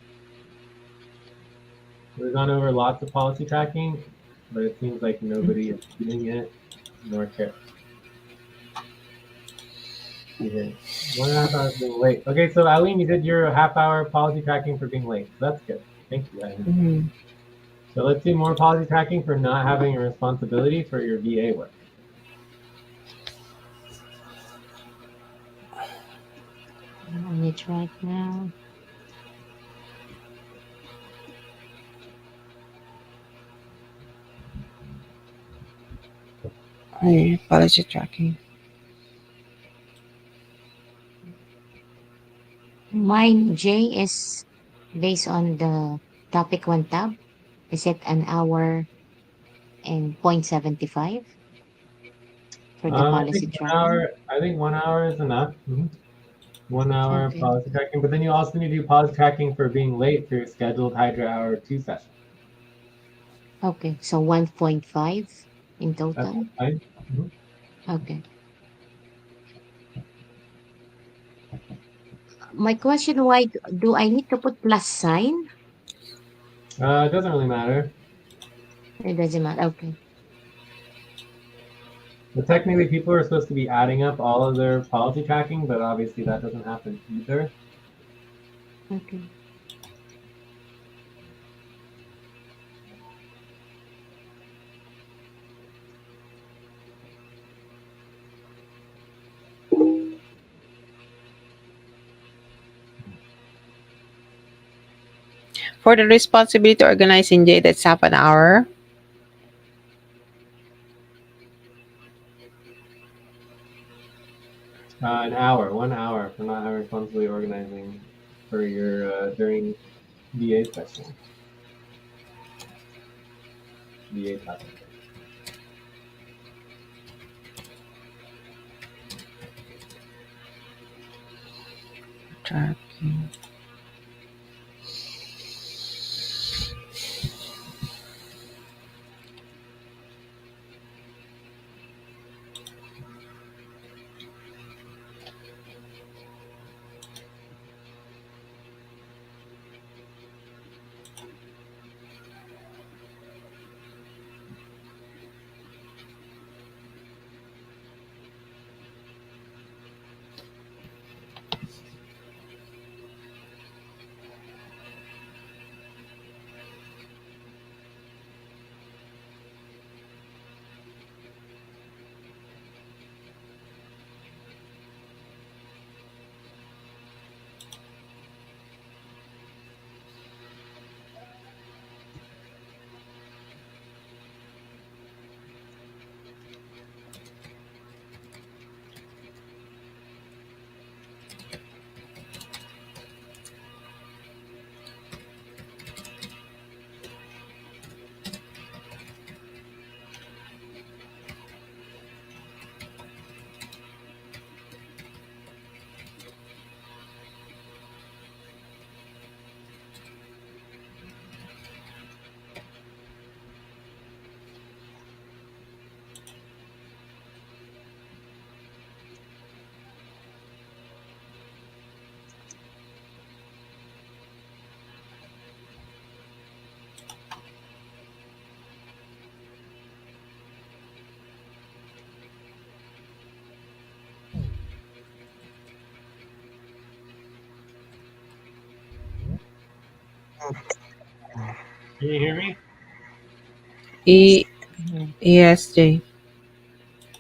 We've gone over lots of policy tracking, but it seems like nobody is doing it nor cares. here. 1.5 hours being late. Okay, so Eileen, you did your half-hour policy tracking for being late. So that's good. Thank you, Eileen. Mhm. So let's do more policy tracking for not having a responsibility for your VA work. On it right now. Policy tracking. Mine, J, is based on the topic one tab. Is it an hour and 0.75 for the I policy think 1 tracking? hour. I think 1 hour is enough. 1 hour Okay. policy tracking, but then you also need to do policy tracking for being late for your scheduled Hydra Hour 2 session. Okay. So 1.5 in That's total. fine. Mhm. Okay. My question, why do I need to put plus sign? It doesn't really matter. It doesn't matter. Okay. But technically, people are supposed to be adding up all of their policy tracking, but obviously that doesn't happen either. Okay. For the responsibility organizing J, that's half an hour. An hour, 1 hour for not having responsibility organizing for your during VA session. VA topic. Tracking. Can you hear me? E, Mhm. yes, J.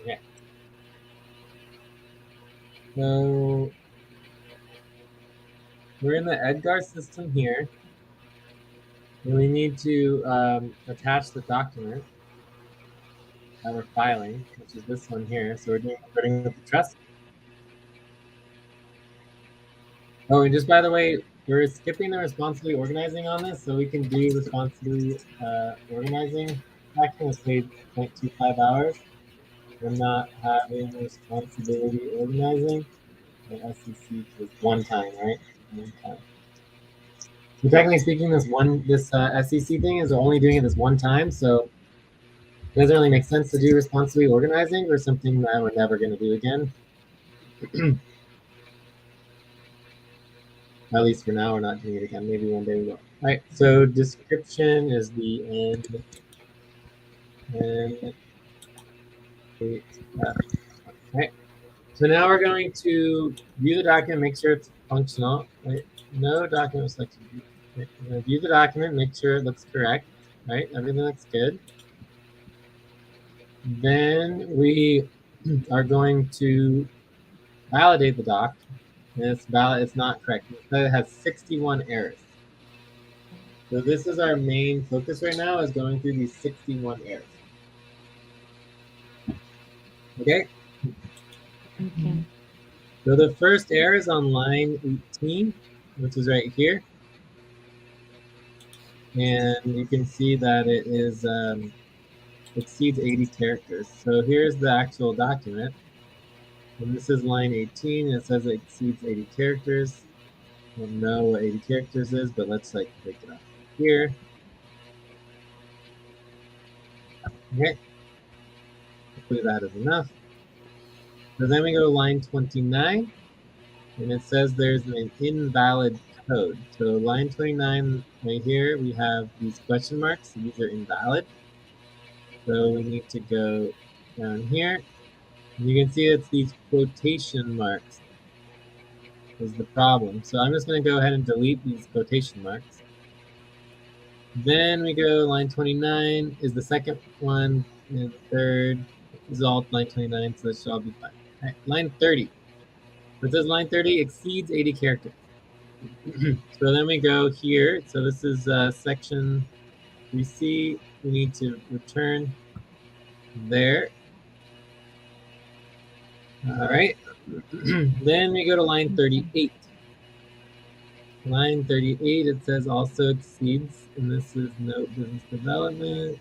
Okay. So we're in the Edgar system here, and we need to attach the document that we're filing, which is this one here. So we're doing starting with the trust. Oh, and just by the way, we're skipping the responsibly organizing on this, so we can do responsibly organizing action with say 0.25 hours. We're not having responsibility organizing. The SEC is one time, right? One time. So technically speaking, this SEC thing is only doing it this one time, so it doesn't really make sense to do responsibly organizing or something that we're never going to do again. At least for now, we're not doing it again. Maybe one day we will. All right. So description is the end. And all right. So now we're going to view the document, make sure it's functional. Right? No document selection. We're going to view the document, make sure it looks correct. Right? Everything looks good. Then we are going to validate the doc. And it's valid, it's not correct. It has 61 errors. So this is our main focus right now, is going through these 61 errors. Okay? Okay. So the first error is on line 18, which is right here. And you can see that it is exceeds 80 characters. So here's the actual document. And this is line 18. It says it exceeds 80 characters. I don't know what 80 characters is, but let's like break it up here. Okay. Hopefully that is enough. So then we go to line 29, and it says there's an invalid code. So line 29 right here, we have these question marks. These are invalid. So we need to go down here. And you can see it's these quotation marks is the problem. So I'm just going to go ahead and delete these quotation marks. Then we go line 29 is the second one, and the third is all line 29, so this should all be fine. All right, line 30. It says line 30 exceeds 80 characters. So then we go here. So this is section 3C. We need to return there. All right. Then we go to line 38. Line 38, it says also exceeds, and this is no business development.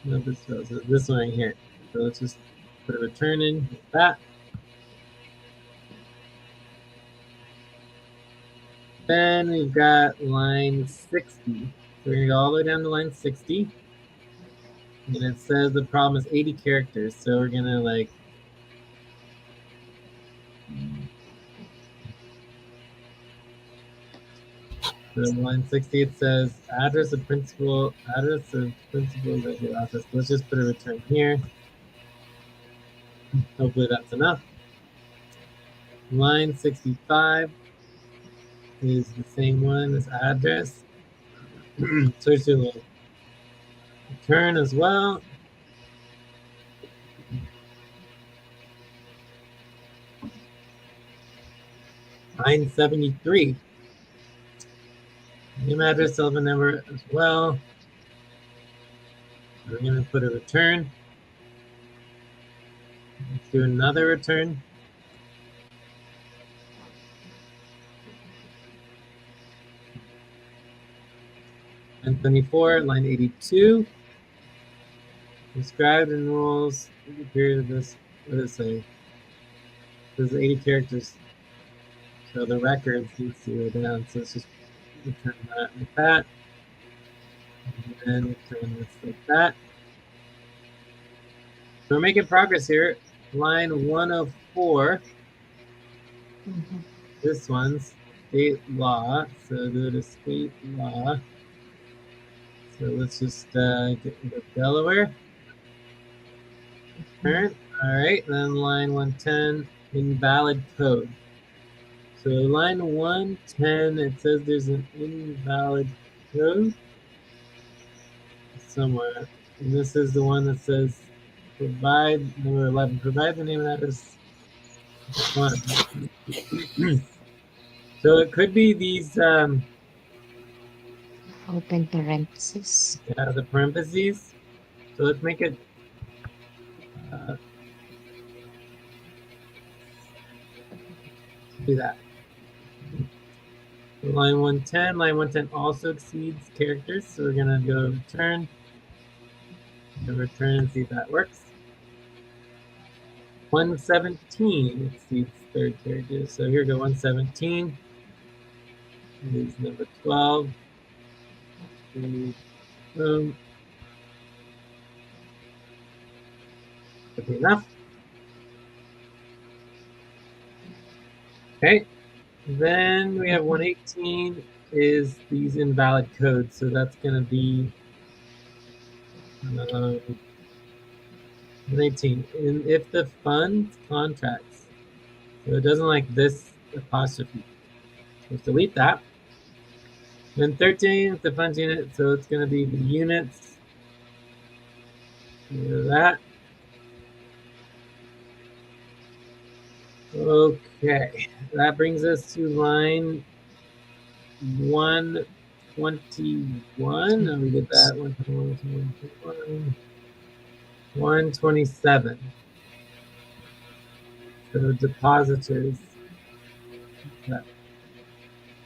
No business development. So this one right here. So let's just put a return in like that. Then we've got line 60. So we're going to go all the way down to line 60. And it says the problem is 80 characters. So we're going to like so line 60, it says address of principal executive office. Let's just put a return here. Hopefully that's enough. Line 65 is the same one as address. So it's a little return as well. Line 73. Name, address, telephone number as well. We're going to put a return. Let's do another return. Line 24, line 82. Described in rules, the period of this, what does it say? This is 80 characters. So the records needs to go down. So let's just return that like that. And then return this like that. So we're making progress here. Line 104. This one's state law. So go to state law. So let's just get rid of Delaware. Return. All right. Then line 110, invalid code. So line 110, it says there's an invalid code somewhere. And this is the one that says provide, number 11, provide the name and address. So it could be these, Open parentheses. yeah, the parentheses. So let's make it, do that. So line 110 also exceeds characters. So we're gonna go return. Return and see if that works. 117 exceeds third characters. So here we go, 117 is number 12. Boom. Okay, enough. Okay. Then we have 118 is these invalid codes. So that's going to be 19. And if the fund contracts, so it doesn't like this apostrophe, let's delete that. Then 13 is the funds unit, so it's going to be the units. That. Okay, that brings us to line 121. And we get that 121, 127. So depositors.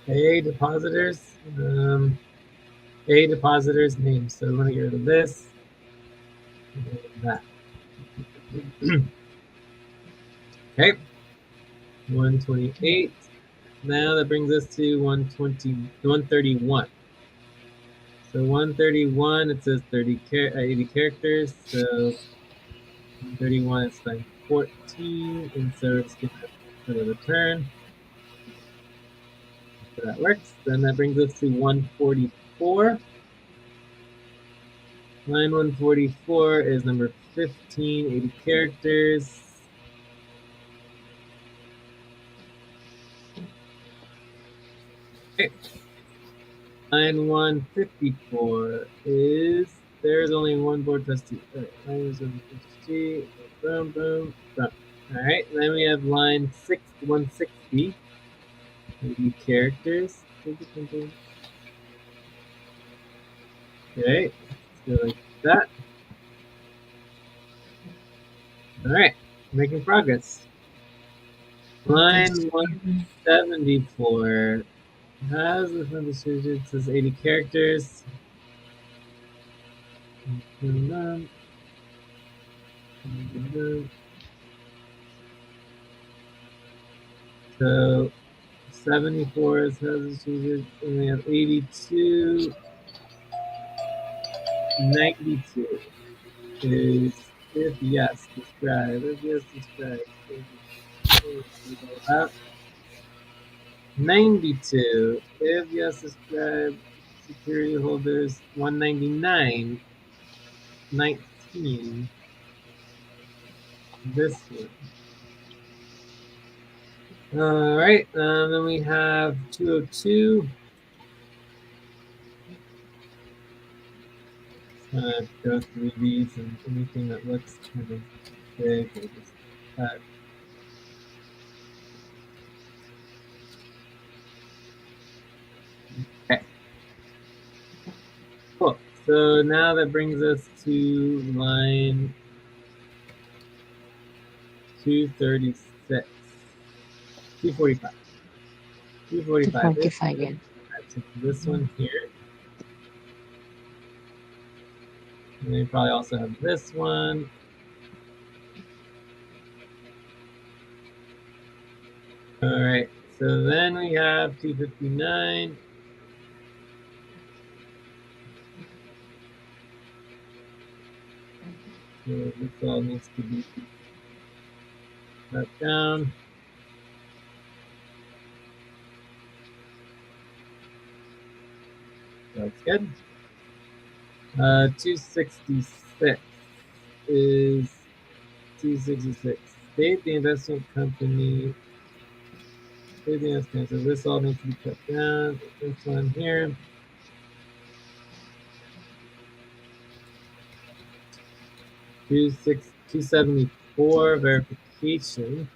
A depositors. A depositors name. So we want to get rid of this. That. Okay. 128. Now that brings us to 131. So 131, it says 80 characters. So 131 is line 14, and so it's going to put a return. So that works. Then that brings us to 144. Line 144 is number 15, 80 characters. Okay. Line 154 is, there's only one board trustee. All right, line 150, boom, boom, boom. All right, then we have line 160, 80 characters. Okay, let's go like that. All right, making progress. Line 174 has the fund distributed. It says 80 characters. So 74 is has distributed, and we have 82. 92 is if yes, describe. If yes, describe. 92. If yes, describe. Security holders 199. 19. This one. All right. Then we have 202. Go through these, and anything that looks kind of big, we'll just cut. Okay. Cool. So now that brings us to line 236. 245. 245. 245, yeah. This one here. And they probably also have this one. All right. So then we have 259. So this all needs to be cut down. That's good. 266 is 266. State the investment company. State the investment. So this all needs to be cut down. This one here. Two 274 verification.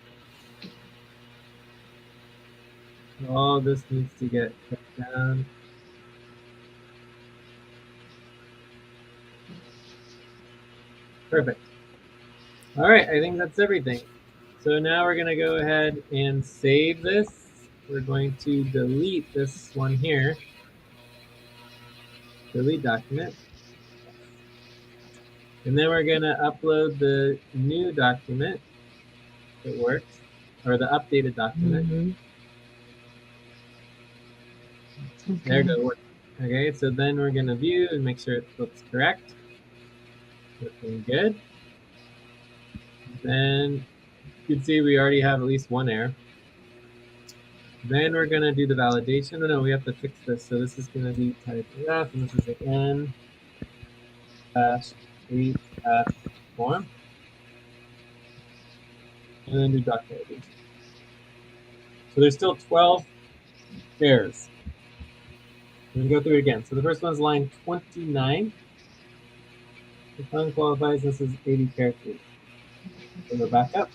All this needs to get cut down. Perfect. All right, I think that's everything. So now we're going to go ahead and save this. We're going to delete this one here. Delete document. And then we're going to upload the new document that works, or the updated document. Okay. There it goes. Okay, so then we're going to view and make sure it looks correct. Looking good. Then you can see we already have at least one error. Then we're going to do the validation. No, we have to fix this. So this is going to be type F, and this is the N-8F form. and then do document ID. So there's still 12 errors. I'm going to go through it again. So the first one's line 29. The fun qualifies, this is 80 characters. So go back up.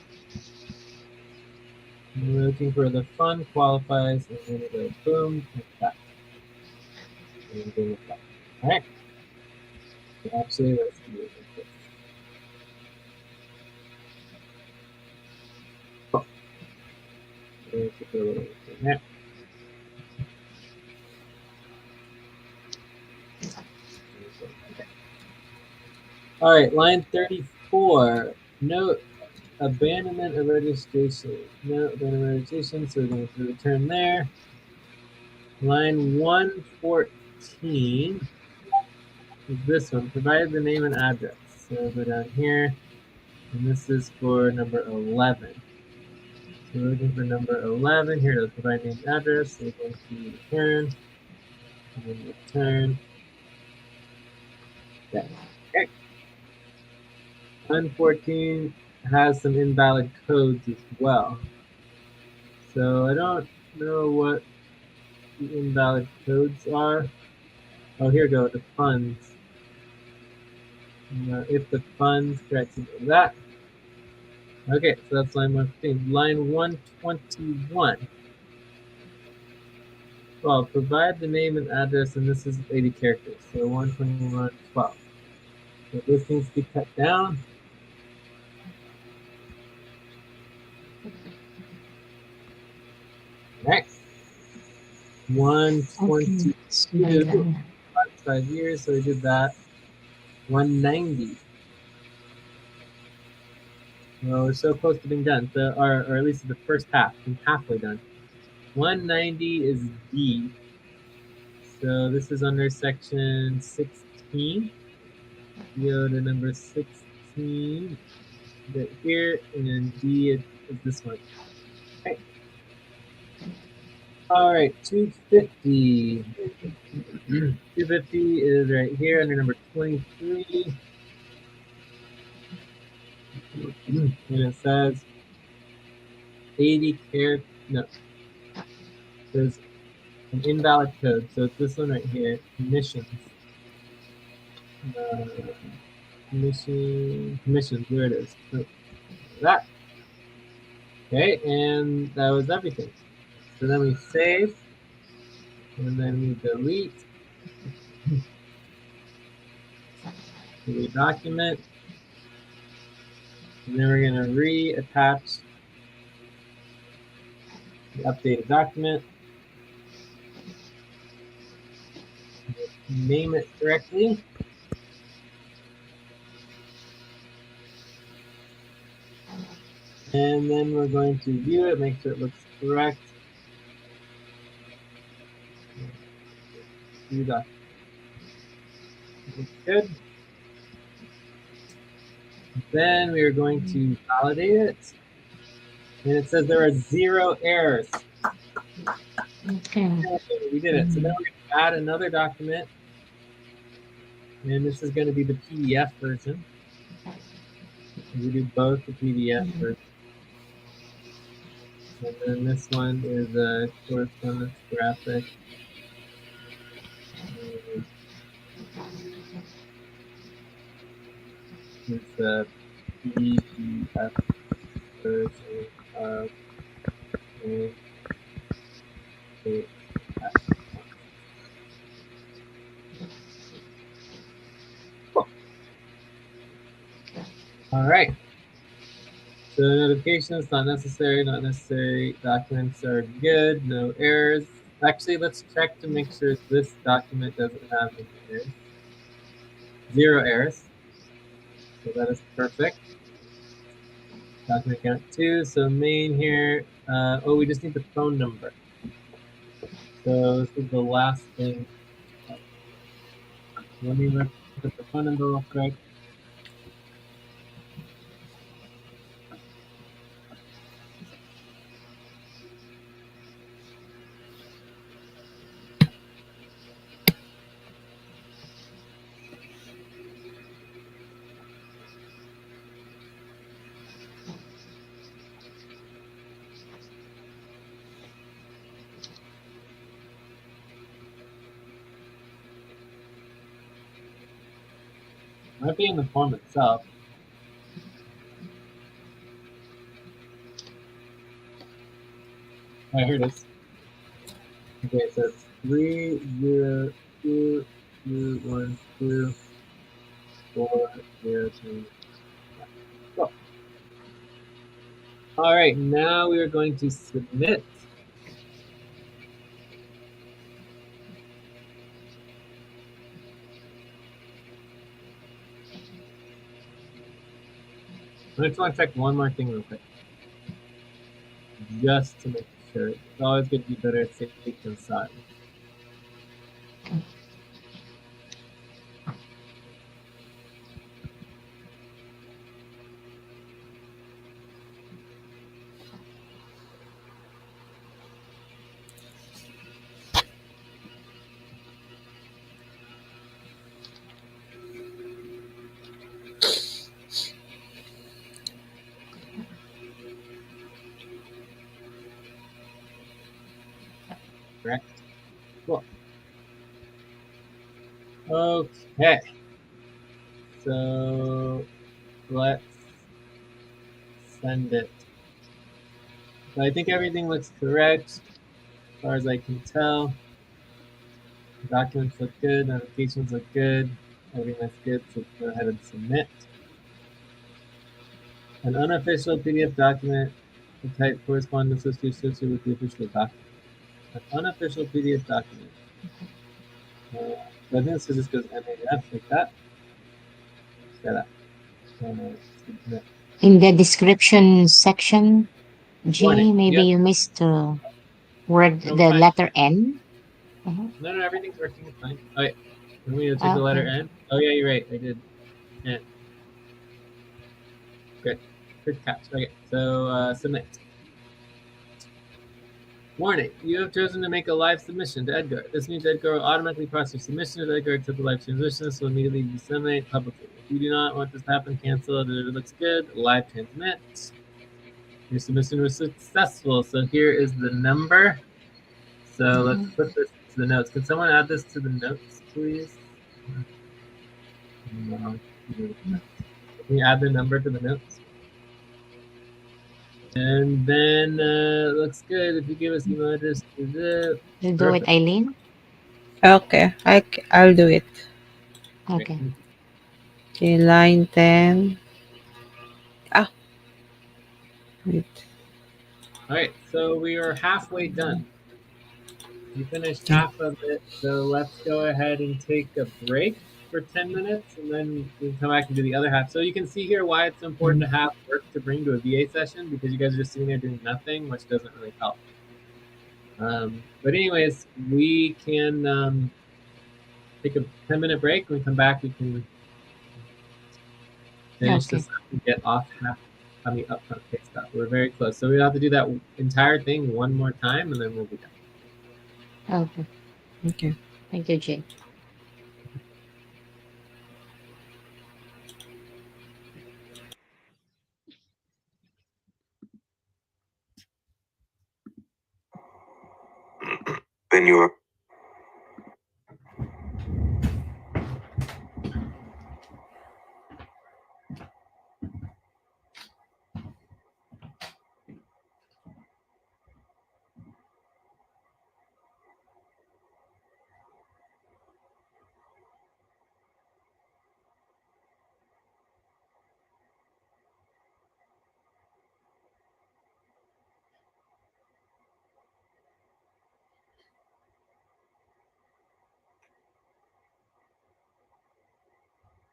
And we're looking for the fun qualifies, and then we go boom, and back. And boom, and back. All right. So actually, let's do it like this. Cool. Let's put a little bit in there. Okay. All right, line 34. Note abandonment of registration. No abandonment of registration, so we're going to return there. Line 114 is this one. Provide the name and address. So go down here, and this is for number 11. So we're looking for number 11. Here it is. Provide name and address. So we're going to return, and then return. Yeah. Okay. Line 14 has some invalid codes as well. So I don't know what the invalid codes are. Oh, here we go. The funds. If the funds, correct, so that. Okay, so that's line 115. Line 121. Well, provide the name and address, and this is 80 characters. So 121, 12. So this needs to be cut down. Next. 122. Okay. 5 years, so we did that. 190. Well, we're so close to being done, so, or at least the first half, I'm halfway done. 190 is D. So this is under section 16. Go to number 16, right here, and then D is this one. Okay. All right, 250. 250 is right here under number 23. And it says 80 characters. No, there's an invalid code. So it's this one right here, commissions. Commissions, there it is. So that. Okay, and that was everything. So then we save, and then we delete. We document, and then we're going to reattach the updated document. Name it correctly. And then we're going to view it, make sure it looks correct. View document. Looks good. Then we are going to validate it. And it says there are 0 errors. Okay. We did it. So then we're going to add another document. And this is going to be the PDF version. We do both the PDF version. And then this one is a correspondence graphic. It's a PDF version of a Cool. All right. So notifications, not necessary, not necessary. Documents are good, no errors. Actually, let's check to make sure this document doesn't have any errors. 0 errors. So that is perfect. Document count 2. So main here. Oh, we just need the phone number. So this is the last thing. Let me look at the phone number real quick. Might be in the form itself. Oh, here it is. Okay, so it's 302212403. Cool. All right, now we are going to submit. I just want to check one more thing real quick, just to make sure. It's always good to be better safe than sorry. Correct? Cool. Okay. So let's send it. So I think everything looks correct as far as I can tell. Documents look good, notifications look good, everything looks good, so go ahead and submit. An unofficial PDF document, the type correspondence history associated with the official document. An unofficial PDF document. I think this just goes MAF like that. Set up. Submit. In the description section, Warning. Jay, maybe Yep. you missed the word, No, the fine. letter N. Mhm. No, everything's working. It's fine. All right. Want me to take the letter Okay. N? Oh, yeah, you're right. I did. N. Good. Good catch. Okay. So submit. Warning, you have chosen to make a live submission to Edgar. This means Edgar will automatically process your submission as Edgar accepts the live transmission. This will immediately disseminate publicly. If you do not want this to happen, cancel it. It looks good. Live transmit. Your submission was successful. So here is the number. So let's Mhm. put this to the notes. Can someone add this to the notes, please? No. Can you add the number to the notes? And then looks good. If you give us email address to the You do it, perfect. Eileen? Okay, I'll do it. Great. Okay. Okay, line 10. Ah, wait. All right, so we are halfway done. We finished half of it, so let's go ahead and take a break for 10 minutes, and then we can come back and do the other half. So you can see here why it's important to have work to bring to a VA session, because you guys are just sitting there doing nothing, which doesn't really help. But anyways, we can take a 10-minute break. When we come back, we can finish Okay. this up and get off half on the upfront pay stuff. We're very close. So we have to do that entire thing one more time, and then we'll be done. Okay. Okay. Thank you, Jay. Then you're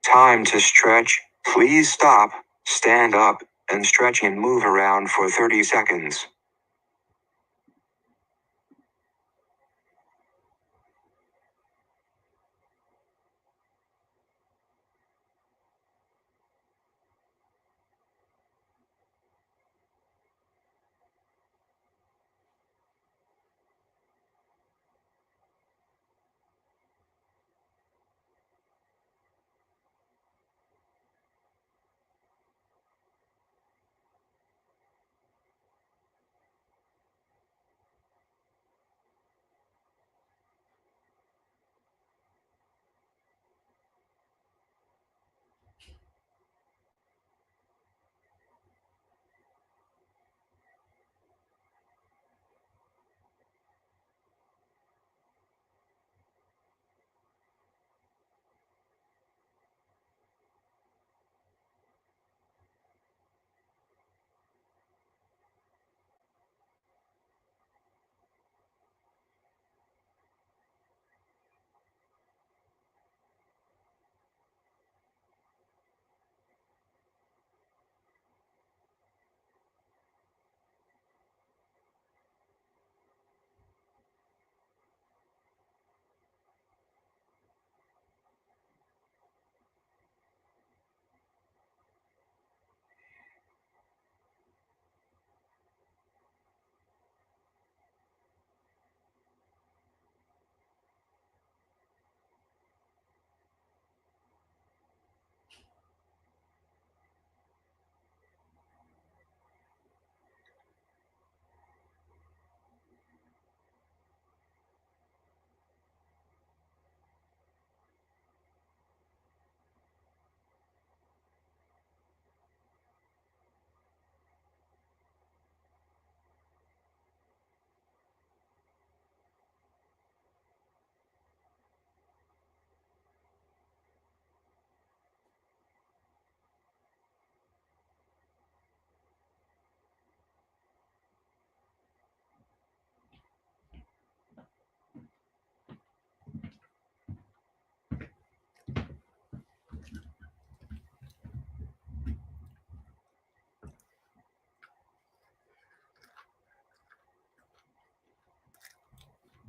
time to stretch. Please stop, stand up, and stretch and move around for 30 seconds.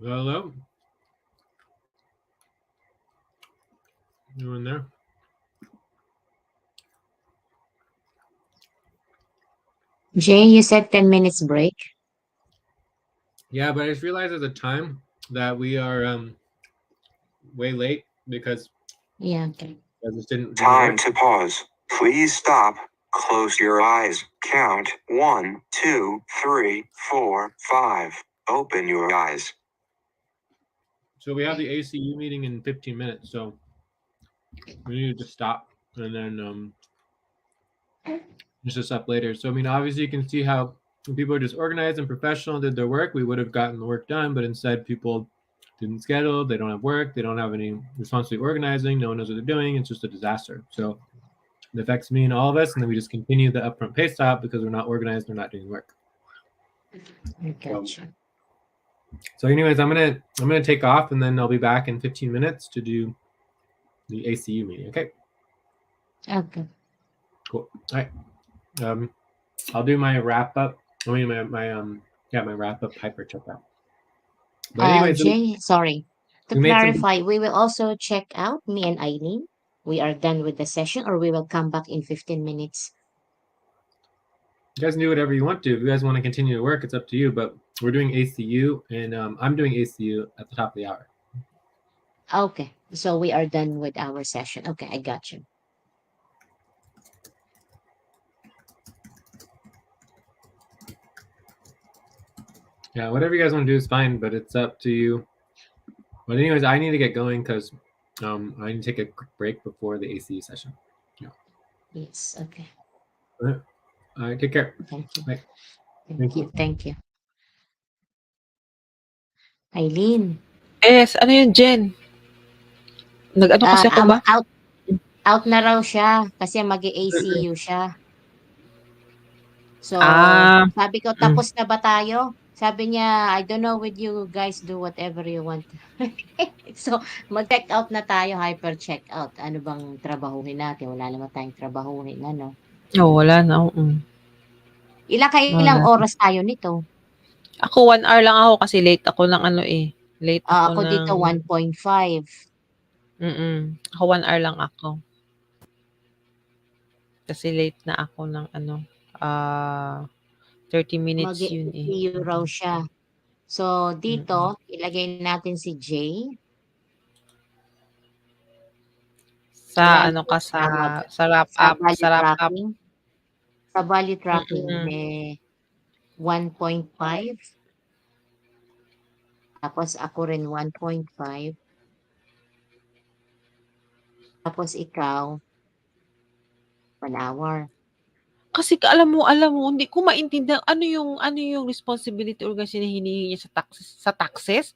Hello? Anyone there? Jay, you said 10 minutes break. Yeah, but I just realized at the time that we are way late because Yeah, okay. I just didn't Time to pause. Please stop. Close your eyes. Count 1, 2, 3, 4, 5. Open your eyes. So we have the ACU meeting in 15 minutes, so we need to just stop and then just up later. So I mean, obviously you can see how when people are just organized and professional, did their work, we would have gotten the work done, but instead people didn't schedule, they don't have work, they don't have any responsibility organizing, no one knows what they're doing, it's just a disaster. So it affects me and all of us, and then we just continue the upfront pay stop because we're not organized, we're not doing work. I gotcha. So anyways, I'm gonna take off and then I'll be back in 15 minutes to do the ACU meeting. Okay, Okay. cool. All right. I'll do my wrap up. I mean my wrap up hyper checkout. But anyways, Jay, sorry. To we made some. clarify, we will also check out, me and Eileen. We are done with the session, or we will come back in 15 minutes. You guys can do whatever you want to. If you guys want to continue to work, it's up to you. But we're doing ACU, and I'm doing ACU at the top of the hour. Okay. So we are done with our session. Okay, I got you. Yeah, whatever you guys want to do is fine, but it's up to you. But anyways, I need to get going because I need to take a quick break before the ACU session. Yes, okay. All right, take care. Thank you. Bye. Thank you. Thank you. Eileen. Yes, ano yun, Jen? Nag-ano kasi ako ba? Out na raw siya kasi mag-ACU siya. So, sabi ko, tapos na ba tayo? Sabi niya, I don't know with you guys, do whatever you want. So, mag-check out na tayo, hyper check out. Ano bang trabahuhin natin? Wala naman tayong trabahuhin, ano? Wala na. Ilang oras tayo nito? Ako 1 hour lang ako kasi late ako ng Late Ako ng... dito 1.5. Ako 1 hour lang ako. Kasi late na ako ng 30 minutes yun eh. Mag-ACU raw siya. So, dito, ilagay natin si Jay. Sa Ayan, sa wrap up. Sa value tracking, 1.5. Tapos ako rin 1.5. Tapos ikaw, 1 hour. Kasi alam mo, hindi ko maintindihan ano yung responsibility organization na hinihingi niya sa taxes.